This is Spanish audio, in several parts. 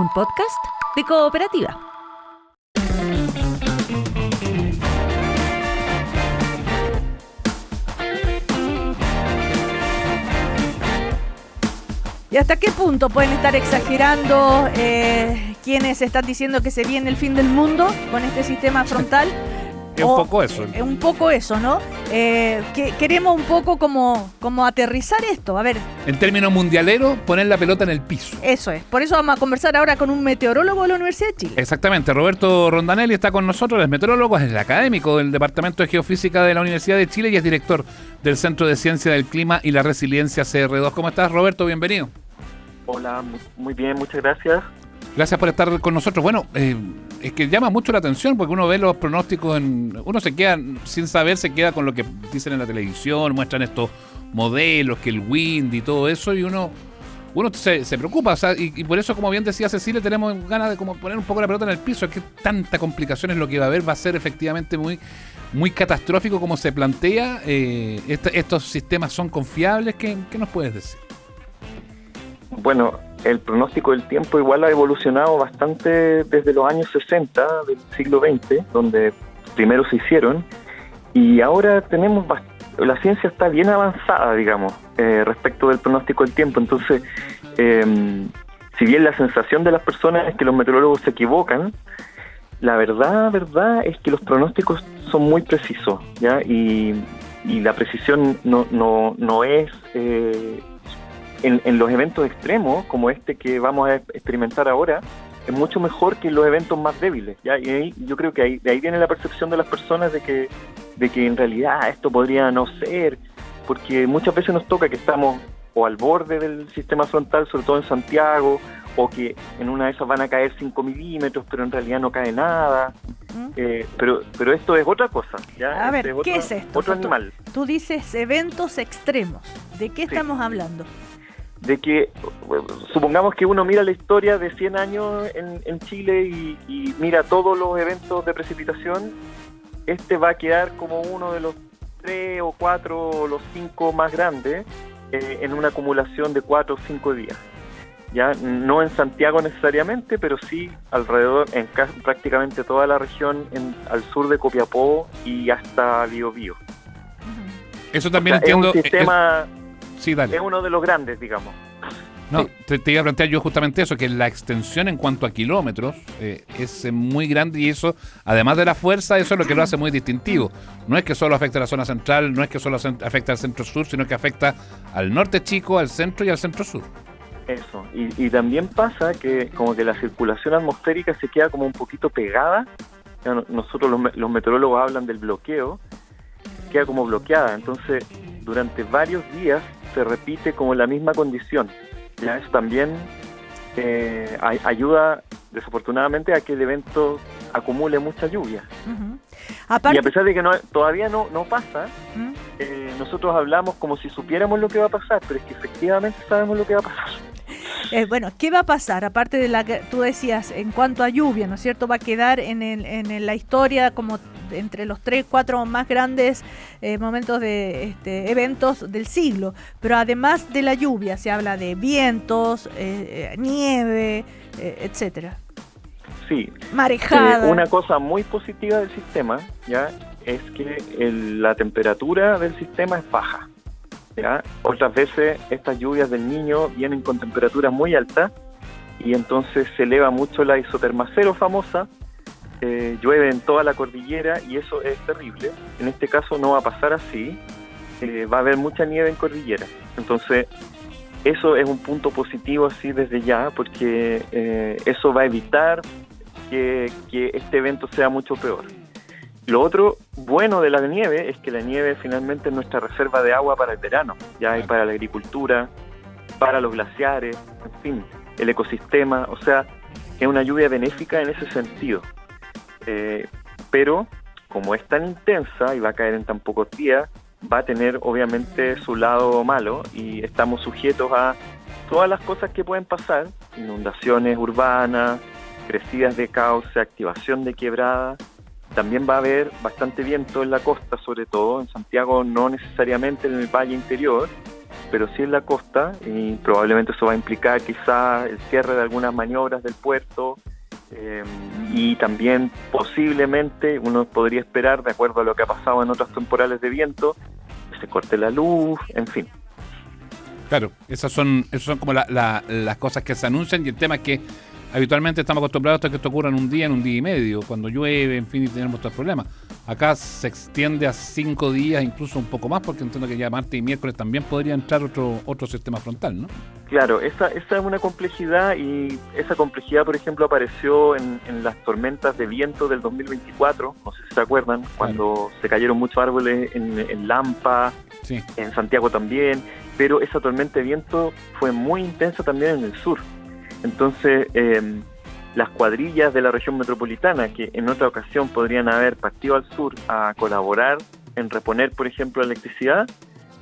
un podcast de Cooperativa. ¿Y hasta qué punto pueden estar exagerando quienes están diciendo que se viene el fin del mundo con este sistema frontal? Es un poco eso. Es un poco eso, ¿no? Que queremos un poco como aterrizar esto. A ver. En términos mundialeros, poner la pelota en el piso. Eso es. Por eso vamos a conversar ahora con un meteorólogo de la Universidad de Chile. Exactamente. Roberto Rondanelli está con nosotros. Es meteorólogo, es el académico del Departamento de Geofísica de la Universidad de Chile y es director del Centro de Ciencia del Clima y la Resiliencia CR2. ¿Cómo estás, Roberto? Bienvenido. Hola, muy bien, muchas gracias. Gracias por estar con nosotros. Bueno, es que llama mucho la atención porque uno ve los pronósticos, uno se queda, sin saber, se queda con lo que dicen en la televisión, muestran estos modelos, que el wind y todo eso, y uno se preocupa, o sea, y por eso, como bien decía Cecilia, tenemos ganas de como poner un poco la pelota en el piso. Es que tanta complicación es lo que va a haber, va a ser efectivamente muy catastrófico como se plantea. Estos sistemas son confiables. ¿Qué nos puedes decir? Bueno, el pronóstico del tiempo igual ha evolucionado bastante desde los años 60 del siglo XX, donde primero se hicieron, y ahora tenemos la ciencia está bien avanzada, digamos, respecto del pronóstico del tiempo. Entonces, si bien la sensación de las personas es que los meteorólogos se equivocan, la verdad es que los pronósticos son muy precisos, ¿ya? Y la precisión no es... En los eventos extremos, como este que vamos a experimentar ahora, es mucho mejor que los eventos más débiles, ¿ya? Y ahí, yo creo que de ahí viene la percepción de las personas de que en realidad esto podría no ser, porque muchas veces nos toca que estamos o al borde del sistema frontal, sobre todo en Santiago, o que en una de esas van a caer 5 milímetros, pero en realidad no cae nada. Pero esto es otra cosa, ¿ya? A ver, ¿qué es esto? Otro animal. Tú dices eventos extremos. ¿De qué estamos hablando? De que, supongamos que uno mira la historia de 100 años en Chile y mira todos los eventos de precipitación, este va a quedar como uno de los 3 o 4 o los 5 más grandes en una acumulación de 4 o 5 días. Ya no en Santiago necesariamente, pero sí alrededor, en prácticamente toda la región al sur de Copiapó y hasta Biobío. Eso también, o sea, entiendo. Es un sistema... Sí, dale. Es uno de los grandes, digamos. No, sí. te iba a plantear yo justamente eso, que la extensión en cuanto a kilómetros es muy grande, y eso, además de la fuerza, eso es lo que lo hace muy distintivo. No es que solo afecta a la zona central, no es que solo afecta al centro-sur, sino que afecta al norte chico, al centro y al centro-sur. Eso, y también pasa que como que la circulación atmosférica se queda como un poquito pegada. Nosotros los meteorólogos hablan del bloqueo, queda como bloqueada, entonces durante varios días se repite como la misma condición. Ya eso también ayuda desafortunadamente a que el evento acumule mucha lluvia. Aparte... Y a pesar de que todavía no pasa, nosotros hablamos como si supiéramos lo que va a pasar, pero es que efectivamente sabemos lo que va a pasar. Bueno, ¿qué va a pasar? Aparte de la que tú decías, en cuanto a lluvia, ¿no es cierto? Va a quedar en la historia como entre los 3, 4 más grandes momentos de eventos del siglo. Pero además de la lluvia, se habla de vientos, nieve, etcétera. Sí. Marejada. Una cosa muy positiva del sistema, ¿ya? Es que la temperatura del sistema es baja. ¿Ya? Otras veces estas lluvias del Niño vienen con temperaturas muy altas y entonces se eleva mucho la isoterma cero famosa, llueve en toda la cordillera y eso es terrible. En este caso no va a pasar así, va a haber mucha nieve en cordillera. Entonces eso es un punto positivo así desde ya, porque eso va a evitar que este evento sea mucho peor. Lo otro bueno de la nieve es que la nieve finalmente es nuestra reserva de agua para el verano, ya hay para la agricultura, para los glaciares, en fin, el ecosistema, o sea, es una lluvia benéfica en ese sentido. Pero como es tan intensa y va a caer en tan pocos días, va a tener obviamente su lado malo y estamos sujetos a todas las cosas que pueden pasar, inundaciones urbanas, crecidas de cauce, activación de quebradas. También va a haber bastante viento en la costa, sobre todo en Santiago, no necesariamente en el valle interior, pero sí en la costa, y probablemente eso va a implicar quizás el cierre de algunas maniobras del puerto, y también posiblemente uno podría esperar, de acuerdo a lo que ha pasado en otras temporales de viento, que se corte la luz, en fin. Claro, esas son como las cosas que se anuncian, y el tema es que habitualmente estamos acostumbrados a que esto ocurra en un día y medio, cuando llueve, en fin, y tenemos estos problemas. Acá se extiende a 5 días, incluso un poco más, porque entiendo que ya martes y miércoles también podría entrar otro sistema frontal, ¿no? Claro, esa es una complejidad, y esa complejidad, por ejemplo, apareció en las tormentas de viento del 2024, no sé si se acuerdan, cuando se cayeron muchos árboles en Lampa, sí, en Santiago también, pero esa tormenta de viento fue muy intensa también en el sur. Entonces, las cuadrillas de la región metropolitana, que en otra ocasión podrían haber partido al sur a colaborar en reponer, por ejemplo, la electricidad,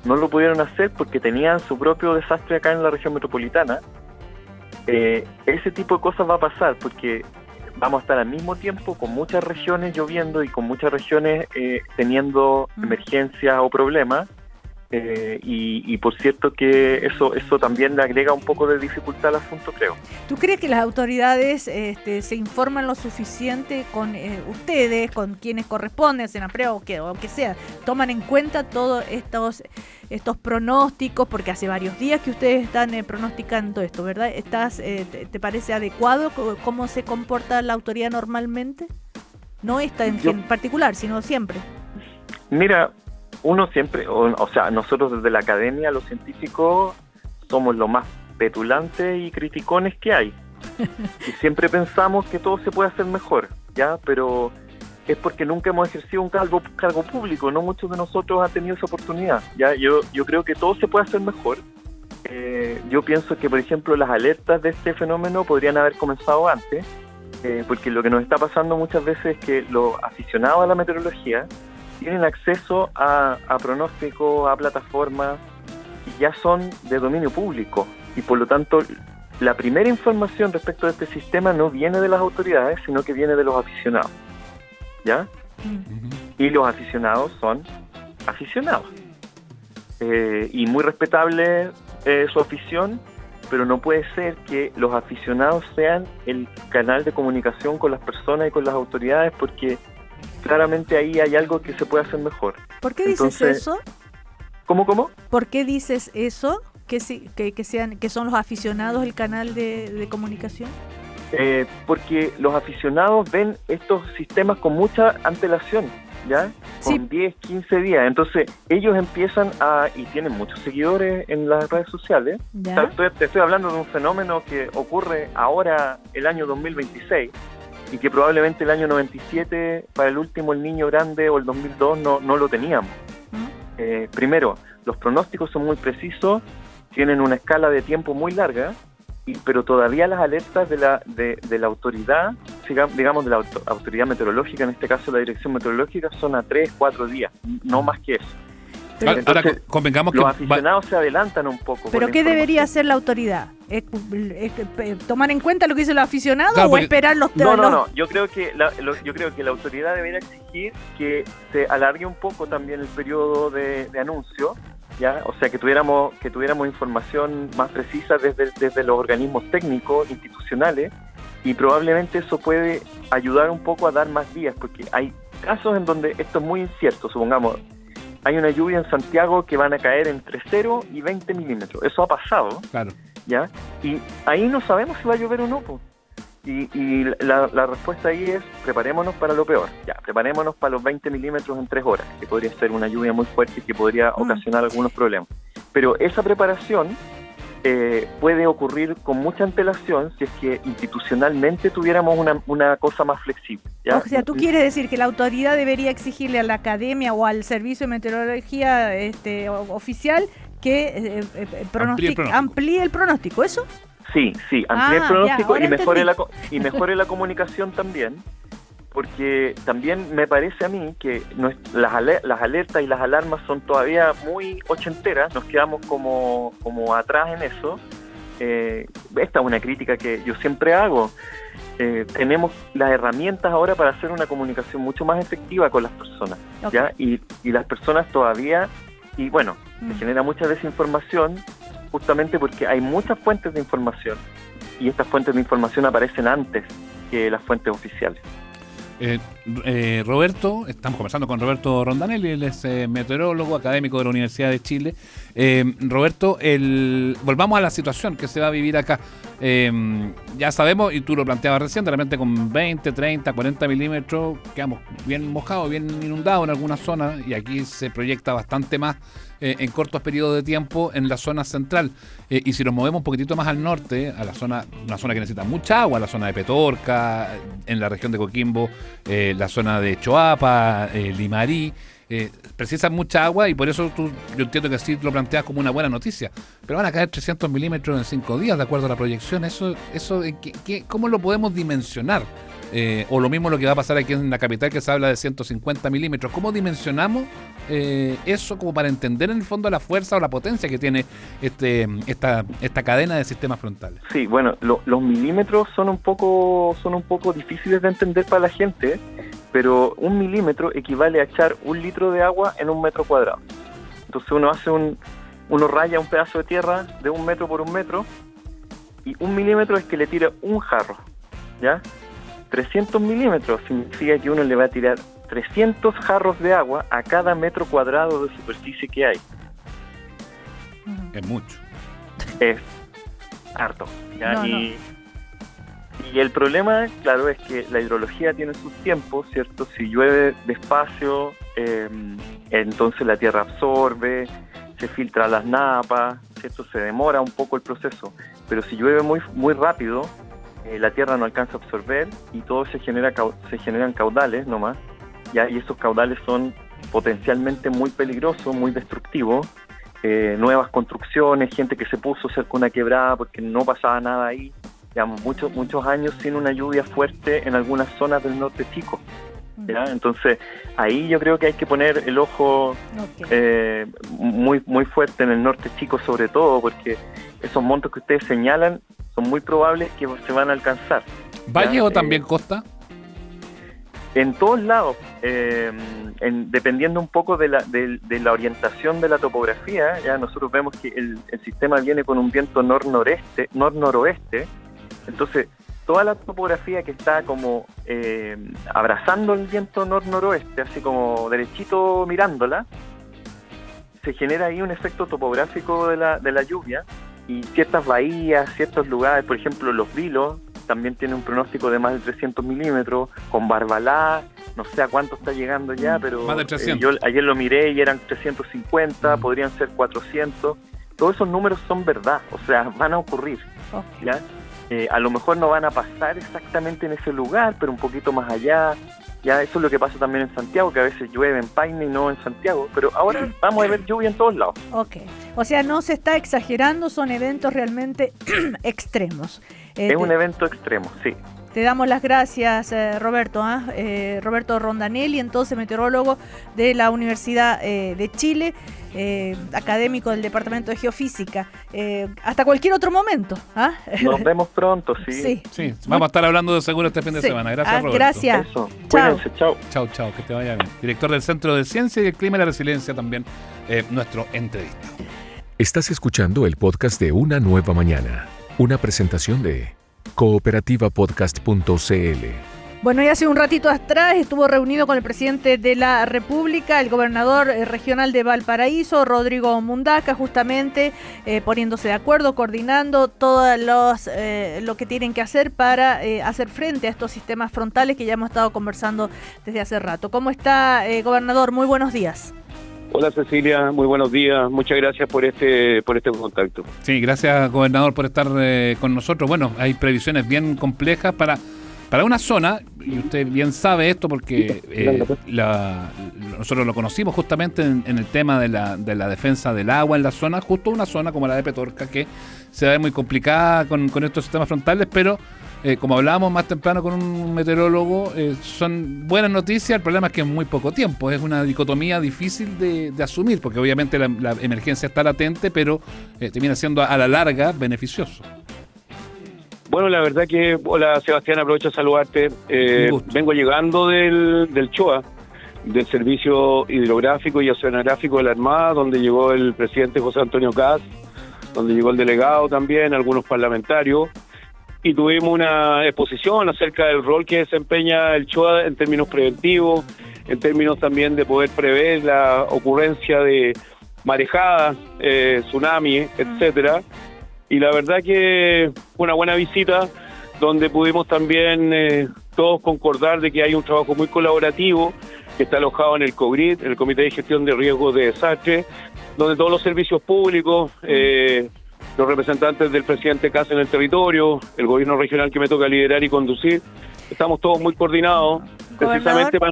no lo pudieron hacer porque tenían su propio desastre acá en la región metropolitana. Ese tipo de cosas va a pasar porque vamos a estar al mismo tiempo con muchas regiones lloviendo y con muchas regiones teniendo emergencias o problemas. Y por cierto que eso también le agrega un poco de dificultad al asunto, creo. ¿Tú crees que las autoridades se informan lo suficiente con ustedes, con quienes corresponden, Senapred o que sea, toman en cuenta todos estos pronósticos? Porque hace varios días que ustedes están pronosticando esto, ¿verdad? ¿Te parece adecuado cómo se comporta la autoridad normalmente? No esta en particular, sino siempre. Mira, uno siempre, o sea, nosotros desde la academia, los científicos, somos los más petulantes y criticones que hay. Y siempre pensamos que todo se puede hacer mejor, ¿ya? Pero es porque nunca hemos ejercido un cargo público, no muchos de nosotros han tenido esa oportunidad, ¿ya? Yo creo que todo se puede hacer mejor. Yo pienso que, por ejemplo, las alertas de este fenómeno podrían haber comenzado antes, porque lo que nos está pasando muchas veces es que los aficionados a la meteorología tienen acceso a pronósticos, a plataformas que ya son de dominio público, y por lo tanto la primera información respecto de este sistema no viene de las autoridades, sino que viene de los aficionados, ¿ya? Y los aficionados son aficionados, y muy respetable su afición, pero no puede ser que los aficionados sean el canal de comunicación con las personas y con las autoridades, porque claramente ahí hay algo que se puede hacer mejor. ¿Por qué dices eso? ¿Cómo? ¿Por qué dices eso? ¿Que son los aficionados el canal de comunicación? Porque los aficionados ven estos sistemas con mucha antelación, ¿ya? Con 10, 15 días. Entonces, ellos empiezan y tienen muchos seguidores en las redes sociales. O sea, te estoy hablando de un fenómeno que ocurre ahora, el año 2026, y que probablemente el año 97, para el último El Niño Grande o el 2002, no lo teníamos. Primero, los pronósticos son muy precisos, tienen una escala de tiempo muy larga, pero todavía las alertas de la autoridad, digamos de la autoridad meteorológica, en este caso la dirección meteorológica, son a 3, 4 días, no más que eso. Entonces, ahora convengamos que los aficionados se adelantan un poco. ¿Pero qué debería hacer la autoridad? ¿Tomar en cuenta lo que dicen los aficionados, claro, o esperar los... No. Yo creo que la autoridad debería exigir que se alargue un poco también el periodo de anuncio, ¿ya? O sea, que tuviéramos información más precisa desde los organismos técnicos, institucionales, y probablemente eso puede ayudar un poco a dar más días, porque hay casos en donde esto es muy incierto. Supongamos, hay una lluvia en Santiago que van a caer entre 0 y 20 milímetros. Eso ha pasado, claro, ¿ya? Y ahí no sabemos si va a llover o no, pues. Y la respuesta ahí es: preparémonos para lo peor, ya, preparémonos para los 20 milímetros en 3 horas, que podría ser una lluvia muy fuerte y que podría ocasionar algunos problemas. Pero esa preparación puede ocurrir con mucha antelación si es que institucionalmente tuviéramos una cosa más flexible, ¿ya? O sea, tú quieres decir que la autoridad debería exigirle a la academia o al servicio de meteorología oficial que amplíe el pronóstico, ¿eso? Sí, amplíe el pronóstico y mejore la comunicación también, porque también me parece a mí que las alertas y las alarmas son todavía muy ochenteras, nos quedamos como atrás en eso. Esta es una crítica que yo siempre hago. Tenemos las herramientas ahora para hacer una comunicación mucho más efectiva con las personas, ¿ya? Y las personas todavía, y bueno, Se genera mucha desinformación justamente porque hay muchas fuentes de información y estas fuentes de información aparecen antes que las fuentes oficiales. Roberto, estamos conversando con Roberto Rondanelli, él es meteorólogo académico de la Universidad de Chile. Roberto, volvamos a la situación que se va a vivir acá. Ya sabemos, y tú lo planteabas recién, de repente con 20, 30, 40 milímetros quedamos bien mojados, bien inundados en algunas zonas, y aquí se proyecta bastante más en cortos periodos de tiempo en la zona central. Y si nos movemos un poquitito más al norte, a la zona, una zona que necesita mucha agua, la zona de Petorca, en la región de Coquimbo, la zona de Choapa, Limarí, precisan mucha agua, y por eso yo entiendo que así lo planteas como una buena noticia. Pero van a caer 300 milímetros en 5 días, de acuerdo a la proyección. ¿Cómo lo podemos dimensionar? O lo mismo lo que va a pasar aquí en la capital, que se habla de 150 milímetros. ¿Cómo dimensionamos eso como para entender en el fondo la fuerza o la potencia que tiene esta cadena de sistemas frontales? Sí, bueno, los milímetros son un poco difíciles de entender para la gente, pero 1 milímetro equivale a echar 1 litro de agua en 1 metro cuadrado. Entonces uno raya un pedazo de tierra de 1 metro por 1 metro, y 1 milímetro es que le tira un jarro, ¿ya? 300 milímetros significa que uno le va a tirar 300 jarros de agua a cada metro cuadrado de superficie que hay. Es mucho. Es harto, ¿ya? No. Y el problema, claro, es que la hidrología tiene sus tiempos, ¿cierto? Si llueve despacio, entonces la tierra absorbe, se filtra las napas, ¿cierto? Se demora un poco el proceso. Pero si llueve muy, muy rápido, la tierra no alcanza a absorber y todo se generan caudales nomás, ¿ya? Y esos caudales son potencialmente muy peligrosos, muy destructivos. Nuevas construcciones, gente que se puso cerca de una quebrada porque no pasaba nada ahí. Ya muchos años sin una lluvia fuerte en algunas zonas del norte chico, ¿ya? Entonces ahí yo creo que hay que poner el ojo muy, muy fuerte en el norte chico, sobre todo porque esos montos que ustedes señalan son muy probables que se van a alcanzar. ¿Valle o también costa? En todos lados, dependiendo un poco de la orientación de la topografía. Ya nosotros vemos que el sistema viene con un viento nor-noroeste, entonces toda la topografía que está como abrazando el viento nor-noroeste, así como derechito mirándola, se genera ahí un efecto topográfico de la lluvia, y ciertas bahías, ciertos lugares, por ejemplo Los Vilos, también tiene un pronóstico de más de 300 milímetros, con Barbalá, no sé a cuánto está llegando ya, pero más de 300. Yo ayer lo miré y eran 350, podrían ser 400, todos esos números son verdad, o sea, van a ocurrir, ¿ya? A lo mejor no van a pasar exactamente en ese lugar, pero un poquito más allá. Ya eso es lo que pasa también en Santiago, que a veces llueve en Paine y no en Santiago, pero ahora vamos a ver lluvia en todos lados. Ok, o sea, no se está exagerando, son eventos realmente extremos. Es un evento extremo, sí. Te damos las gracias, Roberto. Roberto Rondanelli, entonces meteorólogo de la Universidad de Chile, académico del Departamento de Geofísica. Hasta cualquier otro momento. Nos vemos pronto, sí. Sí, vamos a estar hablando de seguro este fin de semana. Gracias, Roberto. Gracias. Eso. Chao. Cuídense, chao. Chao, que te vaya bien. Director del Centro de Ciencia y el Clima y la Resiliencia también, nuestro entrevistado. Estás escuchando el podcast de Una Nueva Mañana, una presentación de cooperativapodcast.cl. Bueno, y hace un ratito atrás estuvo reunido con el presidente de la República, el gobernador regional de Valparaíso, Rodrigo Mundaca, justamente poniéndose de acuerdo, coordinando todo lo que tienen que hacer para hacer frente a estos sistemas frontales que ya hemos estado conversando desde hace rato. ¿Cómo está, gobernador? Muy buenos días. Hola Cecilia, muy buenos días, muchas gracias por este contacto. Sí, gracias gobernador por estar con nosotros. Bueno, hay previsiones bien complejas para una zona, y usted bien sabe esto porque nosotros lo conocimos justamente en el tema de la defensa del agua en la zona, justo una zona como la de Petorca que se ve muy complicada con estos sistemas frontales, pero como hablábamos más temprano con un meteorólogo, son buenas noticias. El problema es que en muy poco tiempo, es una dicotomía difícil de asumir, porque obviamente la emergencia está latente, pero termina siendo a la larga beneficioso. Bueno, la verdad que, hola Sebastián, aprovecho a saludarte. Vengo llegando del CHOA, del Servicio Hidrográfico y Oceanográfico de la Armada, donde llegó el presidente José Antonio Kast, donde llegó el delegado también, algunos parlamentarios, y tuvimos una exposición acerca del rol que desempeña el CHOA en términos preventivos, en términos también de poder prever la ocurrencia de marejadas, tsunami, etcétera. Y la verdad que fue una buena visita, donde pudimos también todos concordar de que hay un trabajo muy colaborativo que está alojado en el COGRID, el Comité de Gestión de Riesgos de Desastre, donde todos los servicios públicos, los representantes del presidente Kast en el territorio, el gobierno regional que me toca liderar y conducir, estamos todos muy coordinados, precisamente para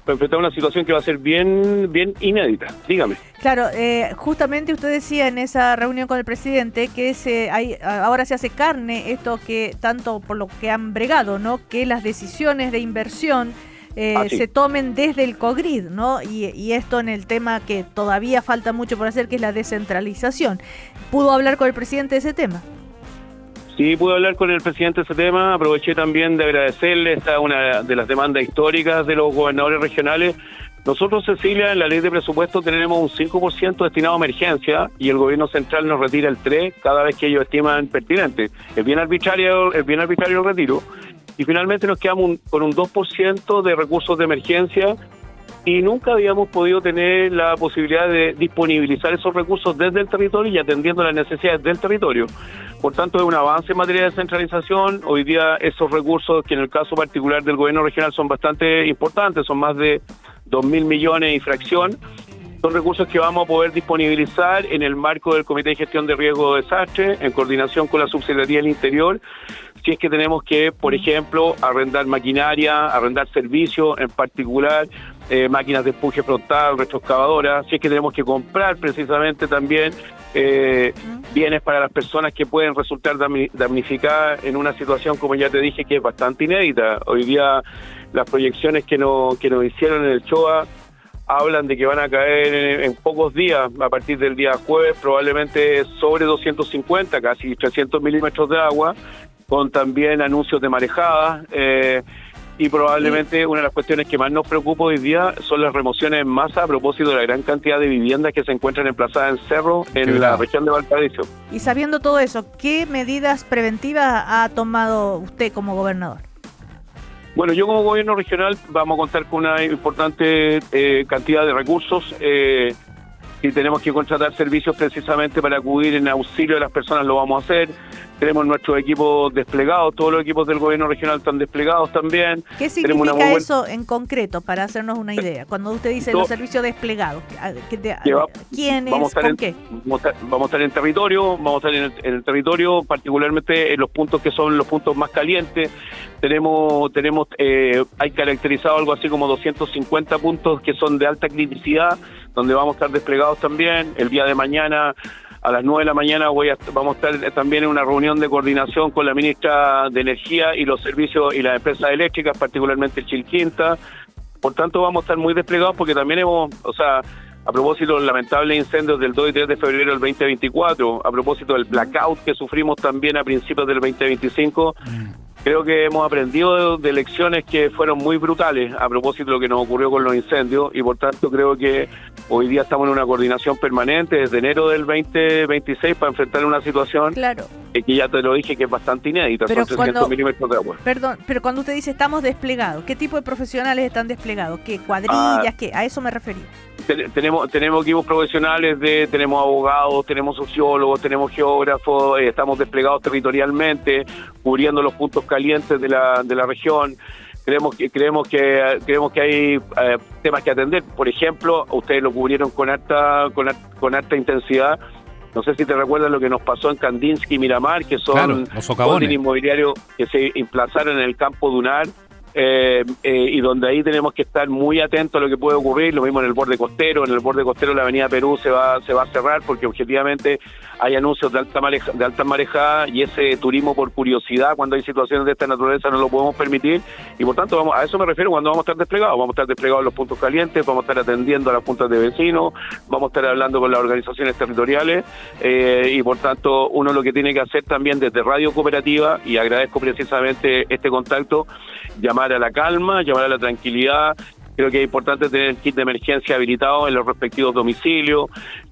enfrentar una situación que va a ser bien inédita. Dígame. Claro, justamente usted decía en esa reunión con el presidente que ahora se hace carne esto que tanto por lo que han bregado, ¿no? Que las decisiones de inversión se tomen desde el COGRID, ¿no? Y esto en el tema que todavía falta mucho por hacer, que es la descentralización. ¿Pudo hablar con el presidente de ese tema? Sí, pude hablar con el presidente de ese tema. Aproveché también de agradecerle, esta es una de las demandas históricas de los gobernadores regionales. Nosotros, Cecilia, en la ley de presupuesto tenemos un 5% destinado a emergencia y el gobierno central nos retira el 3% cada vez que ellos estiman pertinente. Es bien arbitrario el retiro. Y finalmente nos quedamos con un 2% de recursos de emergencia y nunca habíamos podido tener la posibilidad de disponibilizar esos recursos desde el territorio y atendiendo las necesidades del territorio. Por tanto, es un avance en materia de descentralización. Hoy día esos recursos, que en el caso particular del gobierno regional son bastante importantes, son más de 2.000 millones y fracción, son recursos que vamos a poder disponibilizar en el marco del Comité de Gestión de Riesgo de Desastre, en coordinación con la Subsecretaría del Interior, si es que tenemos que, por ejemplo, arrendar maquinaria, arrendar servicios, en particular máquinas de empuje frontal, retroexcavadoras, si es que tenemos que comprar precisamente también bienes para las personas que pueden resultar damnificadas en una situación, como ya te dije, que es bastante inédita. Hoy día las proyecciones que nos hicieron en el CHOA hablan de que van a caer en pocos días, a partir del día jueves, probablemente sobre 250, casi 300 milímetros de agua, con también anuncios de marejadas, y probablemente una de las cuestiones que más nos preocupa hoy día son las remociones en masa a propósito de la gran cantidad de viviendas que se encuentran emplazadas en cerro en la región de Valparaíso. Y sabiendo todo eso, ¿qué medidas preventivas ha tomado usted como gobernador? Bueno, yo como gobierno regional vamos a contar con una importante cantidad de recursos. Si tenemos que contratar servicios precisamente para acudir en auxilio de las personas, lo vamos a hacer. Tenemos nuestros equipos desplegados, todos los equipos del gobierno regional están desplegados también. ¿Qué significa eso en concreto, para hacernos una idea? Cuando usted dice los servicios desplegados, ¿quiénes? ¿Con qué? Vamos a estar en territorio, vamos a estar en el territorio, particularmente en los puntos que son los puntos más calientes. Hay caracterizado algo así como 250 puntos que son de alta criticidad, donde vamos a estar desplegados también. El día de mañana, a las 9 de la mañana, vamos a estar también en una reunión de coordinación con la ministra de Energía y los servicios y las empresas eléctricas, particularmente el Chilquinta. Por tanto, vamos a estar muy desplegados porque también a propósito de los lamentables incendios del 2 y 3 de febrero del 2024, a propósito del blackout que sufrimos también a principios del 2025, creo que hemos aprendido de lecciones que fueron muy brutales a propósito de lo que nos ocurrió con los incendios y por tanto creo que hoy día estamos en una coordinación permanente desde enero del 2026 para enfrentar una situación que ya te lo dije que es bastante inédita, son 300 milímetros de agua. Perdón, pero cuando usted dice estamos desplegados, ¿qué tipo de profesionales están desplegados? ¿Qué cuadrillas? ¿Qué? A eso me referí. Tenemos equipos profesionales, tenemos abogados, tenemos sociólogos, tenemos geógrafos, estamos desplegados territorialmente, cubriendo los puntos calientes de la región. Creemos que hay temas que atender. Por ejemplo, ustedes lo cubrieron con alta intensidad. No sé si te recuerdas lo que nos pasó en Kandinsky y Miramar, que son holding inmobiliarios que se emplazaron en el campo dunar. Y donde ahí tenemos que estar muy atentos a lo que puede ocurrir. Lo mismo en el borde costero. En el borde costero la avenida Perú se va a cerrar porque objetivamente hay anuncios de alta marejada y ese turismo por curiosidad cuando hay situaciones de esta naturaleza no lo podemos permitir y por tanto a eso me refiero cuando vamos a estar desplegados. Vamos a estar desplegados en los puntos calientes, vamos a estar atendiendo a las juntas de vecinos, vamos a estar hablando con las organizaciones territoriales y por tanto uno lo que tiene que hacer también desde Radio Cooperativa, y agradezco precisamente este contacto, llamar a la calma, llamar a la tranquilidad. Creo que es importante tener kit de emergencia habilitado en los respectivos domicilios.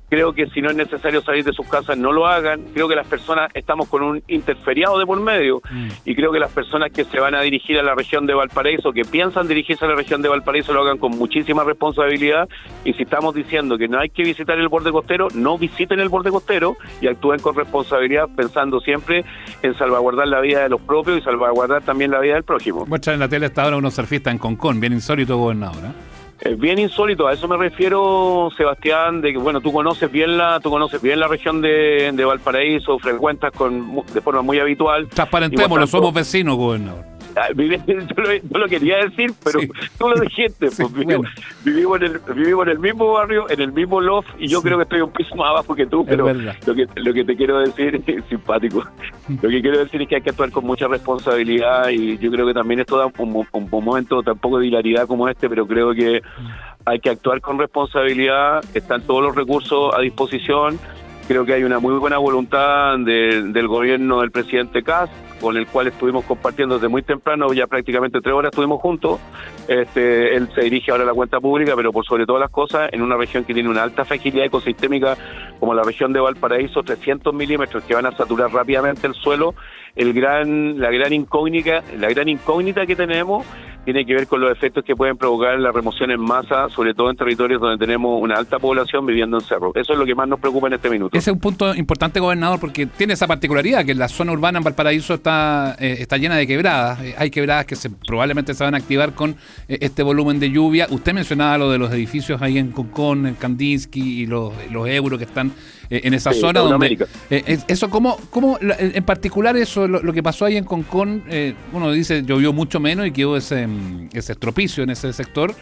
Creo que si no es necesario salir de sus casas, no lo hagan. Creo que las personas estamos con un interferiado de por medio y creo que las personas que se van a dirigir a la región de Valparaíso, que piensan dirigirse a la región de Valparaíso, lo hagan con muchísima responsabilidad. Y si estamos diciendo que no hay que visitar el borde costero, no visiten el borde costero y actúen con responsabilidad, pensando siempre en salvaguardar la vida de los propios y salvaguardar también la vida del prójimo. Muestran en la tele hasta ahora unos surfistas en Concón, bien insólito, gobernador, ¿eh? Es bien insólito, a eso me refiero, Sebastián, de que bueno, tú conoces bien la región de Valparaíso, frecuentas de forma muy habitual. Transparentémoslo, somos vecinos, gobernador. Yo lo quería decir, pero sí. Tú lo dijiste. Pues, vivimos en el mismo barrio, en el mismo loft, y yo creo que estoy un piso más abajo que tú, pero lo que te quiero decir es simpático. Lo que quiero decir es que hay que actuar con mucha responsabilidad, y yo creo que también esto da un momento tampoco de hilaridad como este, pero creo que hay que actuar con responsabilidad. Están todos los recursos a disposición. Creo que hay una muy buena voluntad del gobierno del presidente Kast, con el cual estuvimos compartiendo desde muy temprano, ya prácticamente 3 horas estuvimos juntos. Él se dirige ahora a la cuenta pública, pero por sobre todas las cosas, en una región que tiene una alta fragilidad ecosistémica, como la región de Valparaíso, 300 milímetros que van a saturar rápidamente el suelo. La gran incógnita que tenemos tiene que ver con los efectos que pueden provocar la remoción en masa, sobre todo en territorios donde tenemos una alta población viviendo en cerro. Eso es lo que más nos preocupa en este minuto. Ese es un punto importante, gobernador, porque tiene esa particularidad, que la zona urbana en Valparaíso está llena de quebradas. Hay quebradas que probablemente se van a activar con este volumen de lluvia. Usted mencionaba lo de los edificios ahí en Concón, en Kandinsky, y los euros que están en esa zona donde eso como en particular eso lo que pasó ahí en Concón, uno dice llovió mucho menos y quedó ese estropicio en ese sector,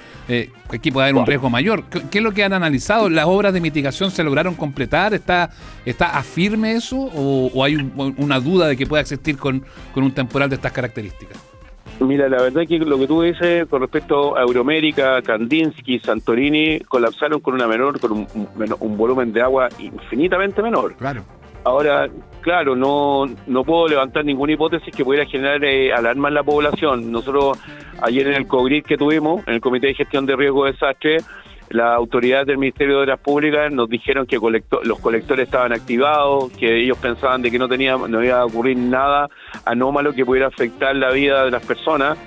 aquí puede haber un riesgo mayor. ¿Qué es lo que han analizado? ¿Las obras de mitigación se lograron completar? ¿Está a firme eso o hay una duda de que pueda existir con un temporal de estas características? Mira, la verdad es que lo que tú dices con respecto a Euromérica, Kandinsky, Santorini, colapsaron con un volumen de agua infinitamente menor. Claro. Ahora, claro, no puedo levantar ninguna hipótesis que pudiera generar alarma en la población. Nosotros ayer en el COGRID que tuvimos, en el Comité de Gestión de Riesgo de Desastre, las autoridades del Ministerio de Obras Públicas nos dijeron que los colectores estaban activados, que ellos pensaban de que no iba a ocurrir nada anómalo que pudiera afectar la vida de las personas,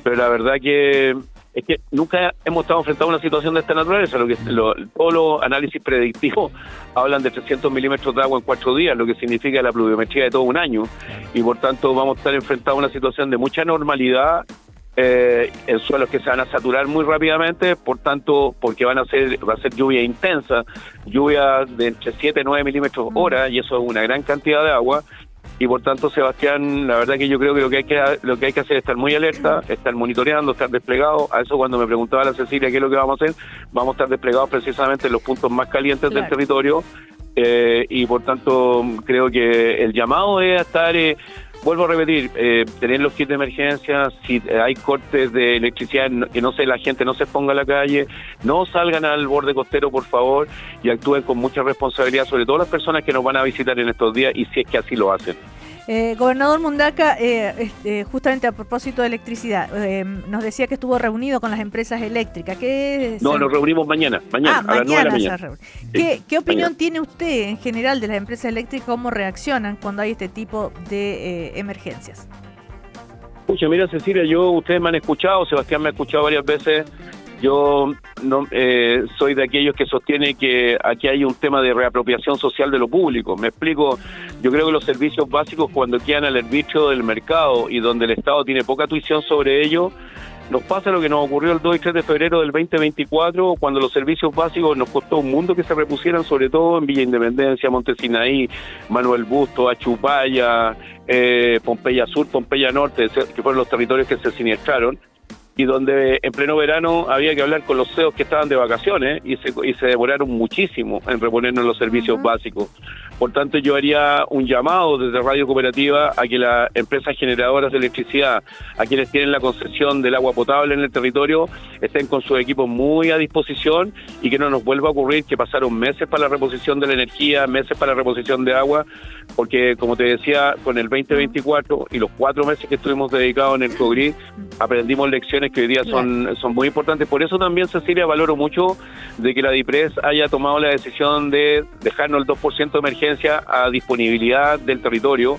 pero la verdad que es que nunca hemos estado enfrentados a una situación de esta naturaleza. Todos los análisis predictivos hablan de 300 milímetros de agua en 4 días, lo que significa la pluviometría de todo un año, y por tanto vamos a estar enfrentados a una situación de mucha normalidad, en suelos que se van a saturar muy rápidamente, por tanto, porque va a ser lluvia intensa, lluvia de entre 7 y 9 milímetros hora, y eso es una gran cantidad de agua. Y por tanto, Sebastián, la verdad que yo creo que lo que hay que hacer es estar muy alerta, estar monitoreando, estar desplegados. A eso cuando me preguntaba la Cecilia qué es lo que vamos a hacer, vamos a estar desplegados precisamente en los puntos más calientes del territorio, y por tanto creo que el llamado es a estar... vuelvo a repetir, tener los kits de emergencia, si hay cortes de electricidad, que la gente no se ponga a la calle, no salgan al borde costero, por favor, y actúen con mucha responsabilidad, sobre todo las personas que nos van a visitar en estos días, y si es que así lo hacen. Gobernador Mundaca, justamente a propósito de electricidad, nos decía que estuvo reunido con las empresas eléctricas. Nos reunimos mañana a las 9 de la mañana. ¿Qué opinión tiene usted en general de las empresas eléctricas? ¿Cómo reaccionan cuando hay este tipo de emergencias? Pucha, mira, Cecilia, ustedes me han escuchado, Sebastián me ha escuchado varias veces. Yo no soy de aquellos que sostiene que aquí hay un tema de reapropiación social de lo público. Me explico, yo creo que los servicios básicos, cuando quedan al arbitrio del mercado y donde el Estado tiene poca tuición sobre ello, nos pasa lo que nos ocurrió el 2 y 3 de febrero del 2024, cuando los servicios básicos nos costó un mundo que se repusieran, sobre todo en Villa Independencia, Montesinaí, Manuel Busto, Achupaya, Pompeya Sur, Pompeya Norte, que fueron los territorios que se siniestraron, y donde en pleno verano había que hablar con los CEOs que estaban de vacaciones y se demoraron muchísimo en reponernos los servicios básicos. Por tanto, yo haría un llamado desde Radio Cooperativa a que las empresas generadoras de electricidad, a quienes tienen la concesión del agua potable en el territorio, estén con sus equipos muy a disposición y que no nos vuelva a ocurrir que pasaron meses para la reposición de la energía, meses para la reposición de agua, porque como te decía, con el 2024 y los 4 meses que estuvimos dedicados en el COGRID, aprendimos lecciones que hoy día son muy importantes. Por eso también, Cecilia, valoro mucho de que la DIPRES haya tomado la decisión de dejarnos el 2% de emergencia a disponibilidad del territorio,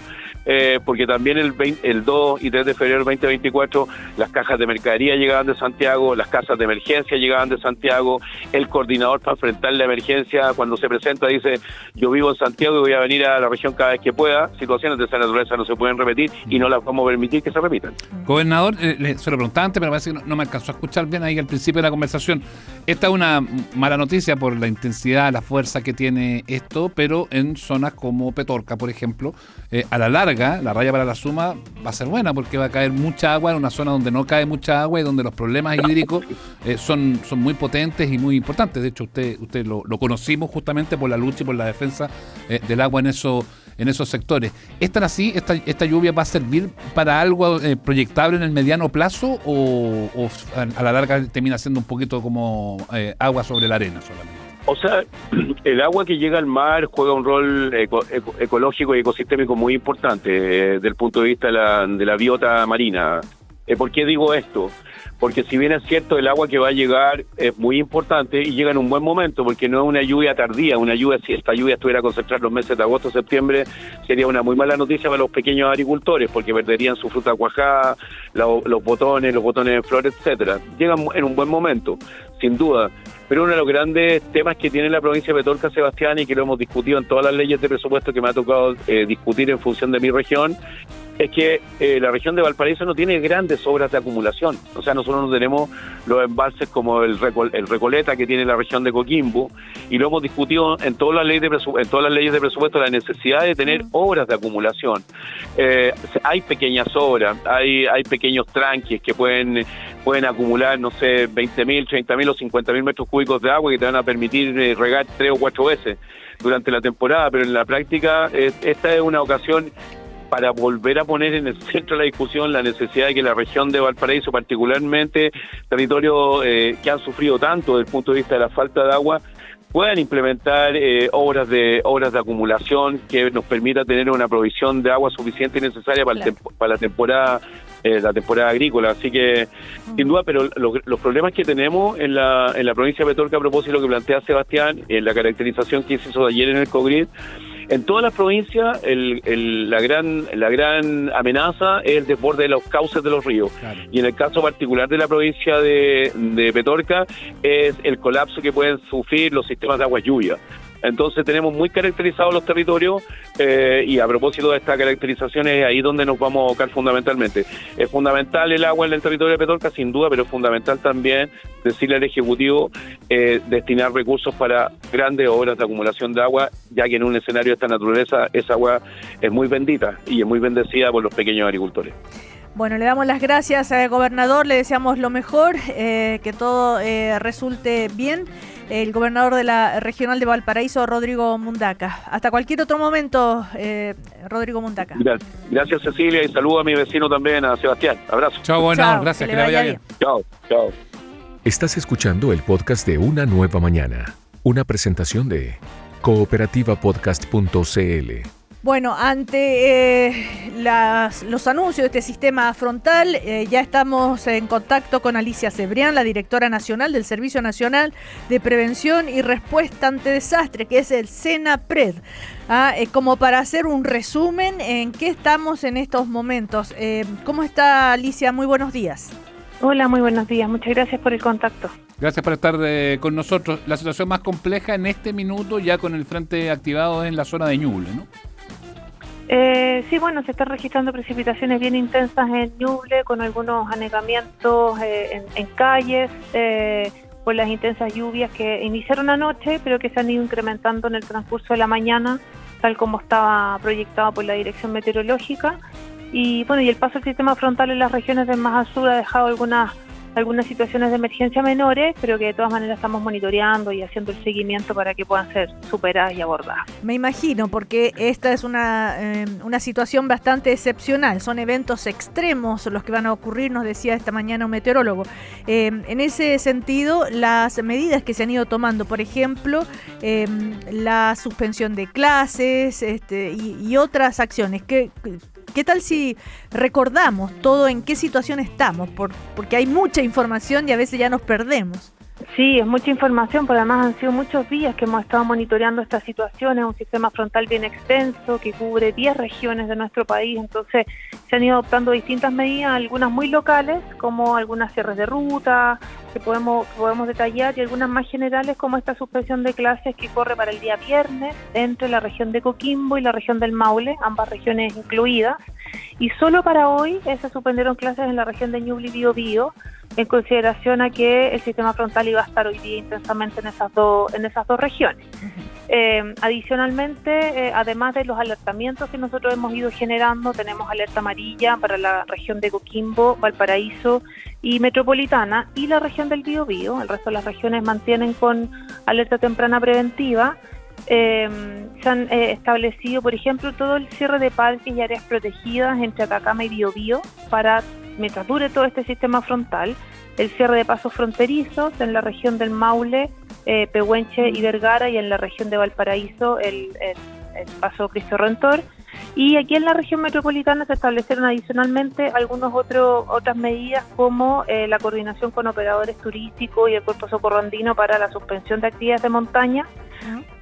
porque también el 2 y 3 de febrero del 2024 las cajas de mercadería llegaban de Santiago, las casas de emergencia llegaban de Santiago, el coordinador para enfrentar la emergencia cuando se presenta dice, yo vivo en Santiago y voy a venir a la región cada vez que pueda. Situaciones de esa naturaleza no se pueden repetir y no las vamos a permitir que se repitan. Gobernador, se lo preguntaba antes, pero parece que no me alcanzó a escuchar bien ahí al principio de la conversación. Esta es una mala noticia por la intensidad, la fuerza que tiene esto, pero en zonas como Petorca, por ejemplo, a la larga, la raya para la suma va a ser buena porque va a caer mucha agua en una zona donde no cae mucha agua y donde los problemas hídricos son muy potentes y muy importantes. De hecho, usted lo conocimos justamente por la lucha y por la defensa del agua en esos sectores. ¿Es tan así? ¿Esta lluvia va a servir para algo proyectable en el mediano plazo o a la larga termina siendo un poquito como agua sobre la arena solamente? O sea, el agua que llega al mar juega un rol ecológico y ecosistémico muy importante desde el punto de vista de la biota marina. ¿Por qué digo esto? Porque si bien es cierto, el agua que va a llegar es muy importante y llega en un buen momento, porque no es una lluvia tardía, si esta lluvia estuviera concentrada en los meses de agosto, septiembre, sería una muy mala noticia para los pequeños agricultores, porque perderían su fruta cuajada, los botones en flor, etcétera. Llegan en un buen momento, sin duda. Pero uno de los grandes temas que tiene la provincia de Petorca, Sebastián, y que lo hemos discutido en todas las leyes de presupuesto que me ha tocado discutir en función de mi región, es que la región de Valparaíso no tiene grandes obras de acumulación. O sea, nosotros no tenemos los embalses como el Recoleta que tiene la región de Coquimbo, y lo hemos discutido en todas las leyes de presupuesto, la necesidad de tener obras de acumulación. Hay pequeñas obras, hay pequeños tranques que pueden acumular, no sé, 20.000, 30.000 o 50.000 metros cúbicos de agua que te van a permitir regar 3 o 4 veces durante la temporada, pero en la práctica esta es una ocasión para volver a poner en el centro de la discusión la necesidad de que la región de Valparaíso, particularmente territorios que han sufrido tanto desde el punto de vista de la falta de agua, puedan implementar obras de acumulación que nos permita tener una provisión de agua suficiente y necesaria para la temporada agrícola. Así que, sin duda, pero los problemas que tenemos en la provincia de Petorca, a propósito de lo que plantea Sebastián, en la caracterización que hizo ayer en el COGRID, en todas las provincias la gran amenaza es el desborde de los cauces de los ríos. Claro. Y en el caso particular de la provincia de Petorca es el colapso que pueden sufrir los sistemas de agua lluvia. Entonces tenemos muy caracterizados los territorios y a propósito de esta caracterización es ahí donde nos vamos a abocar fundamentalmente. Es fundamental el agua en el territorio de Petorca, sin duda, pero es fundamental también decirle al Ejecutivo destinar recursos para grandes obras de acumulación de agua, ya que en un escenario de esta naturaleza esa agua es muy bendita y es muy bendecida por los pequeños agricultores. Bueno, le damos las gracias al gobernador, le deseamos lo mejor, que todo resulte bien. El gobernador de la regional de Valparaíso, Rodrigo Mundaca. Hasta cualquier otro momento, Rodrigo Mundaca. Gracias, Cecilia, y saludo a mi vecino también, a Sebastián. Abrazo. Chao, gobernador, gracias, que le vaya bien. Chao. Estás escuchando el podcast de Una Nueva Mañana, una presentación de cooperativapodcast.cl. Bueno, ante los anuncios de este sistema frontal, ya estamos en contacto con Alicia Cebrián, la directora nacional del Servicio Nacional de Prevención y Respuesta ante Desastres, que es el SENAPRED. Como para hacer un resumen, ¿en qué estamos en estos momentos? ¿Cómo está, Alicia? Muy buenos días. Hola, muy buenos días. Muchas gracias por el contacto. Gracias por estar con nosotros. La situación más compleja en este minuto, ya con el frente activado, en la zona de Ñuble, ¿no? Sí, bueno, se están registrando precipitaciones bien intensas en Ñuble, con algunos anegamientos en calles, por las intensas lluvias que iniciaron anoche, pero que se han ido incrementando en el transcurso de la mañana, tal como estaba proyectado por la Dirección Meteorológica. Y bueno, y el paso del sistema frontal en las regiones del más al sur ha dejado algunas algunas situaciones de emergencia menores, pero que de todas maneras estamos monitoreando y haciendo el seguimiento para que puedan ser superadas y abordadas. Me imagino, porque esta es una situación bastante excepcional, son eventos extremos los que van a ocurrir, nos decía esta mañana un meteorólogo. En ese sentido, las medidas que se han ido tomando, por ejemplo, la suspensión de clases y otras acciones, ¿qué tal si recordamos todo en qué situación estamos? Porque hay mucha información y a veces ya nos perdemos. Sí, es mucha información, pero además han sido muchos días que hemos estado monitoreando esta situación. Es un sistema frontal bien extenso que cubre 10 regiones de nuestro país, entonces se han ido adoptando distintas medidas, algunas muy locales, como algunas cierres de ruta, que podemos detallar, y algunas más generales, como esta suspensión de clases que corre para el día viernes entre la región de Coquimbo y la región del Maule, ambas regiones incluidas, y solo para hoy se suspendieron clases en la región de Ñuble y Biobío, en consideración a que el sistema frontal iba a estar hoy día intensamente en esas dos regiones. Adicionalmente, además de los alertamientos que nosotros hemos ido generando, tenemos alerta amarilla para la región de Coquimbo, Valparaíso y Metropolitana, y la región del Biobío. El resto de las regiones mantienen con alerta temprana preventiva. Se han establecido, por ejemplo, todo el cierre de parques y áreas protegidas entre Atacama y Biobío para, mientras dure todo este sistema frontal, el cierre de pasos fronterizos en la región del Maule, Pehuenche y Vergara, y en la región de Valparaíso el paso Cristo Redentor. Y aquí en la región metropolitana se establecieron adicionalmente otras medidas, como la coordinación con operadores turísticos y el Cuerpo Socorro Andino para la suspensión de actividades de montaña,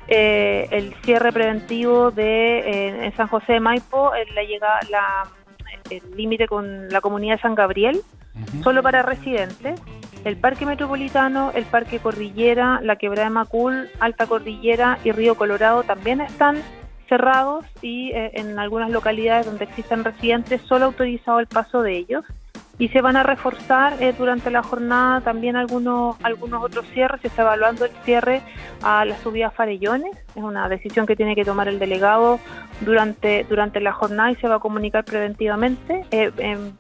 el cierre preventivo en San José de Maipo, el límite con la comunidad de San Gabriel, solo para residentes, el Parque Metropolitano, el Parque Cordillera, la Quebrada de Macul, Alta Cordillera y Río Colorado también están cerrados, y en algunas localidades donde existen residentes solo autorizado el paso de ellos. Y se van a reforzar durante la jornada también algunos otros cierres. Se está evaluando el cierre a la subida a Farellones. Es una decisión que tiene que tomar el delegado durante la jornada y se va a comunicar preventivamente,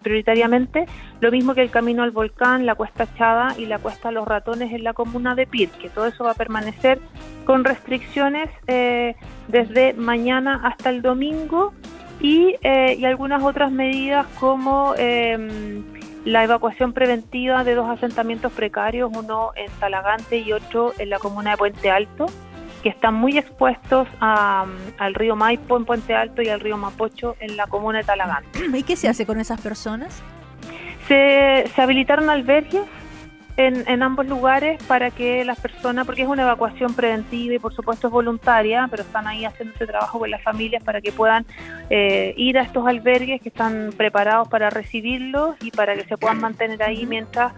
prioritariamente. Lo mismo que el camino al volcán, la Cuesta Chada y la Cuesta Los Ratones en la comuna de Pirque. Todo eso va a permanecer con restricciones desde mañana hasta el domingo. Y algunas otras medidas, como la evacuación preventiva de 2 asentamientos precarios, uno en Talagante y otro en la comuna de Puente Alto, que están muy expuestos al río Maipo en Puente Alto y al río Mapocho en la comuna de Talagante. ¿Y qué se hace con esas personas? Se habilitaron albergues en ambos lugares para que las personas, porque es una evacuación preventiva y por supuesto es voluntaria, pero están ahí haciendo ese trabajo con las familias para que puedan ir a estos albergues que están preparados para recibirlos y para que se puedan mantener ahí mientras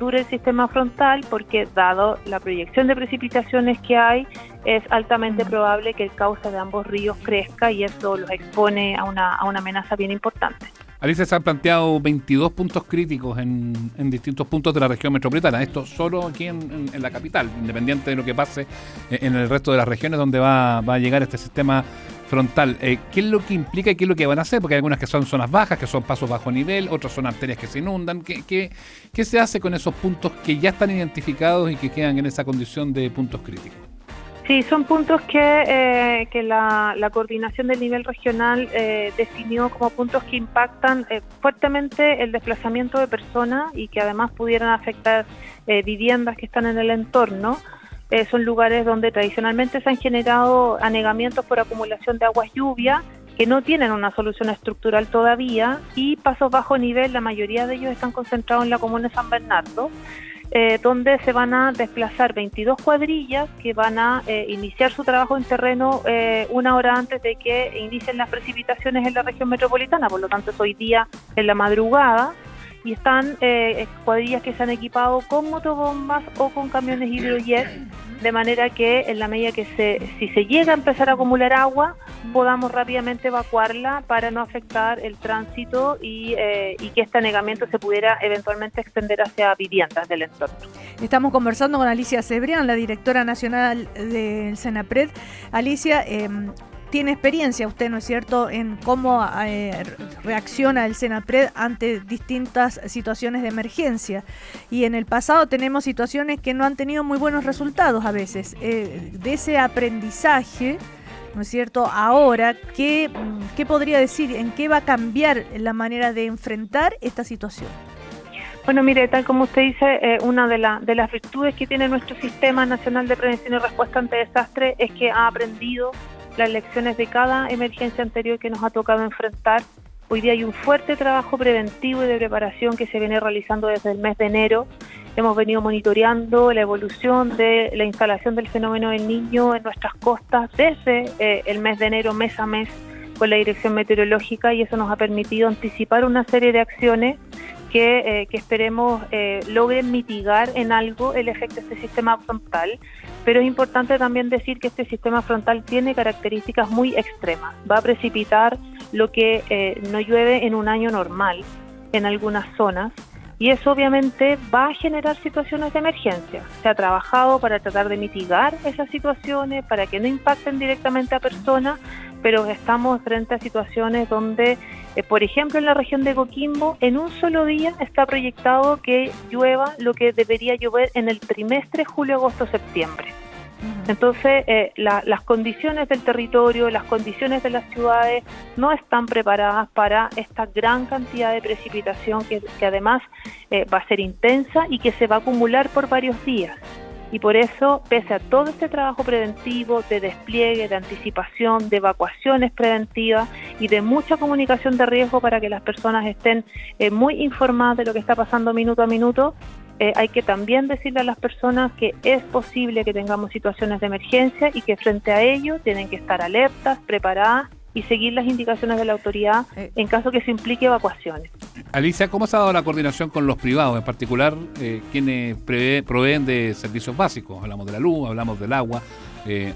dure el sistema frontal, porque dado la proyección de precipitaciones que hay, es altamente probable que el cauce de ambos ríos crezca y eso los expone a una amenaza bien importante. Alicia, se han planteado 22 puntos críticos en distintos puntos de la región metropolitana. Esto solo aquí en la capital, independiente de lo que pase en el resto de las regiones donde va a llegar este sistema frontal. ¿Qué es lo que implica y qué es lo que van a hacer? Porque hay algunas que son zonas bajas, que son pasos bajo nivel, otras son arterias que se inundan. ¿Qué se hace con esos puntos que ya están identificados y que quedan en esa condición de puntos críticos? Sí, son puntos que la coordinación del nivel regional definió como puntos que impactan fuertemente el desplazamiento de personas y que además pudieran afectar viviendas que están en el entorno. Son lugares donde tradicionalmente se han generado anegamientos por acumulación de aguas lluvia que no tienen una solución estructural todavía, y pasos bajo nivel, la mayoría de ellos están concentrados en la comuna de San Bernardo, donde se van a desplazar 22 cuadrillas que van a iniciar su trabajo en terreno una hora antes de que inicien las precipitaciones en la región metropolitana, por lo tanto es hoy día en la madrugada, y están cuadrillas que se han equipado con motobombas o con camiones hidrojet, de manera que en la medida que si se llega a empezar a acumular agua, podamos rápidamente evacuarla para no afectar el tránsito y que este anegamiento se pudiera eventualmente extender hacia viviendas del entorno. Estamos conversando con Alicia Cebrián, la directora nacional del Senapred. Alicia, tiene experiencia usted, ¿no es cierto?, en cómo reacciona el Senapred ante distintas situaciones de emergencia. Y en el pasado tenemos situaciones que no han tenido muy buenos resultados a veces. De ese aprendizaje, ¿no es cierto?, ahora, ¿qué podría decir? ¿En qué va a cambiar la manera de enfrentar esta situación? Bueno, mire, tal como usted dice, una de las virtudes que tiene nuestro Sistema Nacional de Prevención y Respuesta ante Desastres es que ha aprendido las lecciones de cada emergencia anterior que nos ha tocado enfrentar. Hoy día hay un fuerte trabajo preventivo y de preparación que se viene realizando desde el mes de enero. Hemos venido monitoreando la evolución de la instalación del fenómeno del Niño en nuestras costas desde el mes de enero, mes a mes, con la Dirección Meteorológica, y eso nos ha permitido anticipar una serie de acciones que esperemos logren mitigar en algo el efecto de este sistema frontal. Pero es importante también decir que este sistema frontal tiene características muy extremas. Va a precipitar lo que no llueve en un año normal en algunas zonas, y eso obviamente va a generar situaciones de emergencia. Se ha trabajado para tratar de mitigar esas situaciones, para que no impacten directamente a personas, pero estamos frente a situaciones donde, por ejemplo, en la región de Coquimbo, en un solo día está proyectado que llueva lo que debería llover en el trimestre julio, agosto, septiembre. Entonces, las condiciones del territorio, las condiciones de las ciudades no están preparadas para esta gran cantidad de precipitación que además va a ser intensa y que se va a acumular por varios días. Y por eso, pese a todo este trabajo preventivo, de despliegue, de anticipación, de evacuaciones preventivas y de mucha comunicación de riesgo para que las personas estén muy informadas de lo que está pasando minuto a minuto, hay que también decirle a las personas que es posible que tengamos situaciones de emergencia y que frente a ello tienen que estar alertas, preparadas y seguir las indicaciones de la autoridad en caso que se implique evacuaciones. Alicia, ¿cómo se ha dado la coordinación con los privados, en particular quienes proveen de servicios básicos? Hablamos de la luz, hablamos del agua,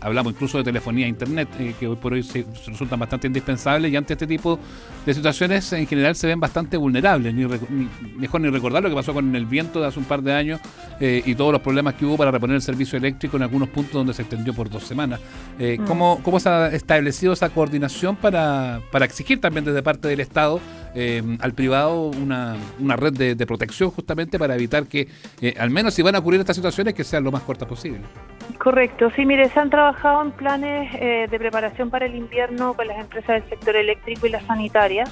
hablamos incluso de telefonía e internet, que hoy por hoy se resultan bastante indispensables, y ante este tipo de situaciones en general se ven bastante vulnerables. Mejor ni recordar lo que pasó con el viento de hace un par de años y todos los problemas que hubo para reponer el servicio eléctrico en algunos puntos donde se extendió por 2 semanas. ¿Cómo se ha establecido esa coordinación para exigir también desde parte del Estado al privado una red de protección, justamente para evitar que, al menos si van a ocurrir estas situaciones, que sean lo más cortas posible? Correcto, sí, mire, se han trabajado en planes de preparación para el invierno con las empresas del sector eléctrico y la sanitaria,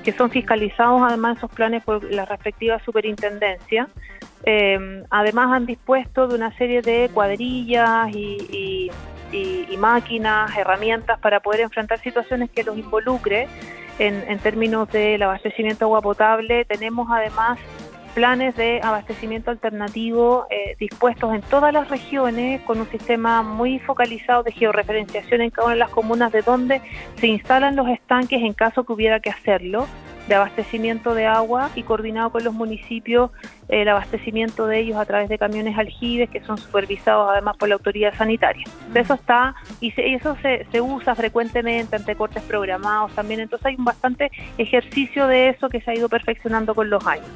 que son fiscalizados además esos planes por las respectivas superintendencias. Además han dispuesto de una serie de cuadrillas y máquinas, herramientas para poder enfrentar situaciones que los involucre en términos del abastecimiento de agua potable. Tenemos además planes de abastecimiento alternativo dispuestos en todas las regiones, con un sistema muy focalizado de georreferenciación en cada una de las comunas de donde se instalan los estanques en caso que hubiera que hacerlo, de abastecimiento de agua, y coordinado con los municipios el abastecimiento de ellos a través de camiones aljibes que son supervisados además por la autoridad sanitaria. Eso está, y eso se usa frecuentemente ante cortes programados también, entonces hay un bastante ejercicio de eso que se ha ido perfeccionando con los años.